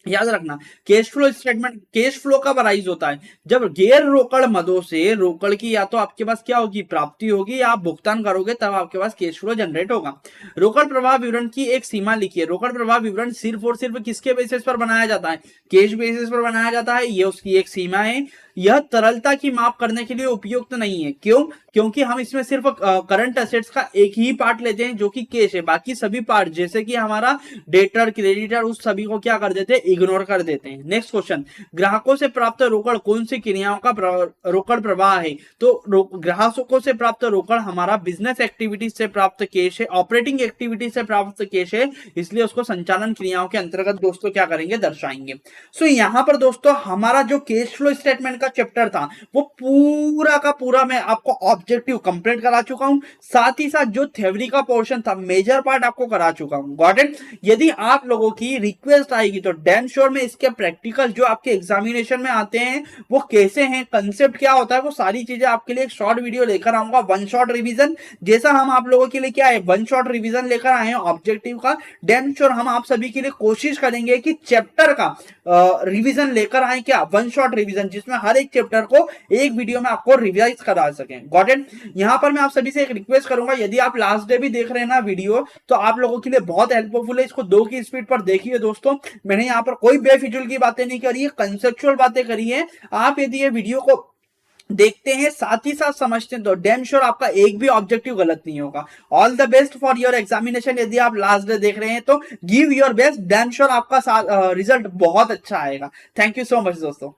याद रखना, cash flow statement, cash flow कब अराइज होता है, जब गैर रोकड़ मदों से रोकड़ की या तो आपके पास क्या होगी, प्राप्ति होगी, या आप भुगतान करोगे तब आपके पास कैश फ्लो जनरेट होगा। रोकड़ प्रवाह विवरण की एक सीमा लिखिए। रोकड़ प्रवाह विवरण सिर्फ और सिर्फ किसके बेसिस पर बनाया जाता है, कैश बेसिस पर बनाया जाता है, ये उसकी एक सीमा है। यह तरलता की माप करने के लिए उपयुक्त नहीं है। क्यों, क्योंकि हम इसमें सिर्फ करंट एसेट्स का एक ही पार्ट लेते हैं जो कि कैश है, बाकी सभी पार्ट जैसे कि हमारा डेटर, क्रेडिटर, उस सभी को क्या कर देते हैं, इग्नोर कर देते हैं। नेक्स्ट क्वेश्चन, ग्राहकों से प्राप्त रोकड़ कौन सी क्रियाओं का रोकड़ प्रवाह है, तो ग्राहकों से प्राप्त रोकड़ हमारा बिजनेस एक्टिविटीज से प्राप्त कैश है, ऑपरेटिंग एक्टिविटी से प्राप्त कैश है, इसलिए उसको संचालन क्रियाओं के अंतर्गत दोस्तों क्या करेंगे, दर्शाएंगे। सो यहां पर दोस्तों हमारा जो कैश फ्लो स्टेटमेंट चैप्टर था वो पूरा का पूरा मैं आपको ऑब्जेक्टिव कंप्लीट करा चुका हूं, साथ ही साथ जो थ्योरी का पोर्शन था मेजर पार्ट आपको करा चुका हूं। Got it. यदि आप लोगों की रिक्वेस्ट आएगी तो डैम श्योर में इसके प्रैक्टिकल जो आपके एग्जामिनेशन में आते हैं वो कैसे हैं, कंसेप्ट क्या होता है, वो सारी चीजें आपके लिए एक शॉर्ट वीडियो लेकर आऊंगा, वन शॉट रिवीजन जैसा हम आप लोगों के लिए क्या है, वन शॉट रिवीजन लेकर आए हैं ऑब्जेक्टिव का। डैम श्योर हम आप सभी के लिए कोशिश करेंगे कि चैप्टर का रिवीजन लेकर आए, क्या वन शॉट रिवीजन, जिसमें हर एक चैप्टर को एक वीडियो में आपको रिवाइज करा सकें। Got it. यहां पर मैं आप सभी से एक रिक्वेस्ट करूंगा, यदि आप लास्ट डे भी देख रहे हैं ना वीडियो, तो आप लोगों के लिए बहुत हेल्पफुल है, इसको 2 की स्पीड पर देखिए दोस्तों। मैंने यहां पर कोई बेफिजुल की बातें नहीं करी है, कंसेप्चुअल बातें करी है। आप यदि ये वीडियो को देखते हैं, साथ ही साथ समझते हैं, तो डैम श्योर आपका एक भी ऑब्जेक्टिव गलत नहीं होगा। All the best for your examination. यदि आप लास्ट डे देख रहे हैं तो give your best, damn sure आपका रिजल्ट बहुत अच्छा आएगा। थैंक यू सो मच दोस्तों।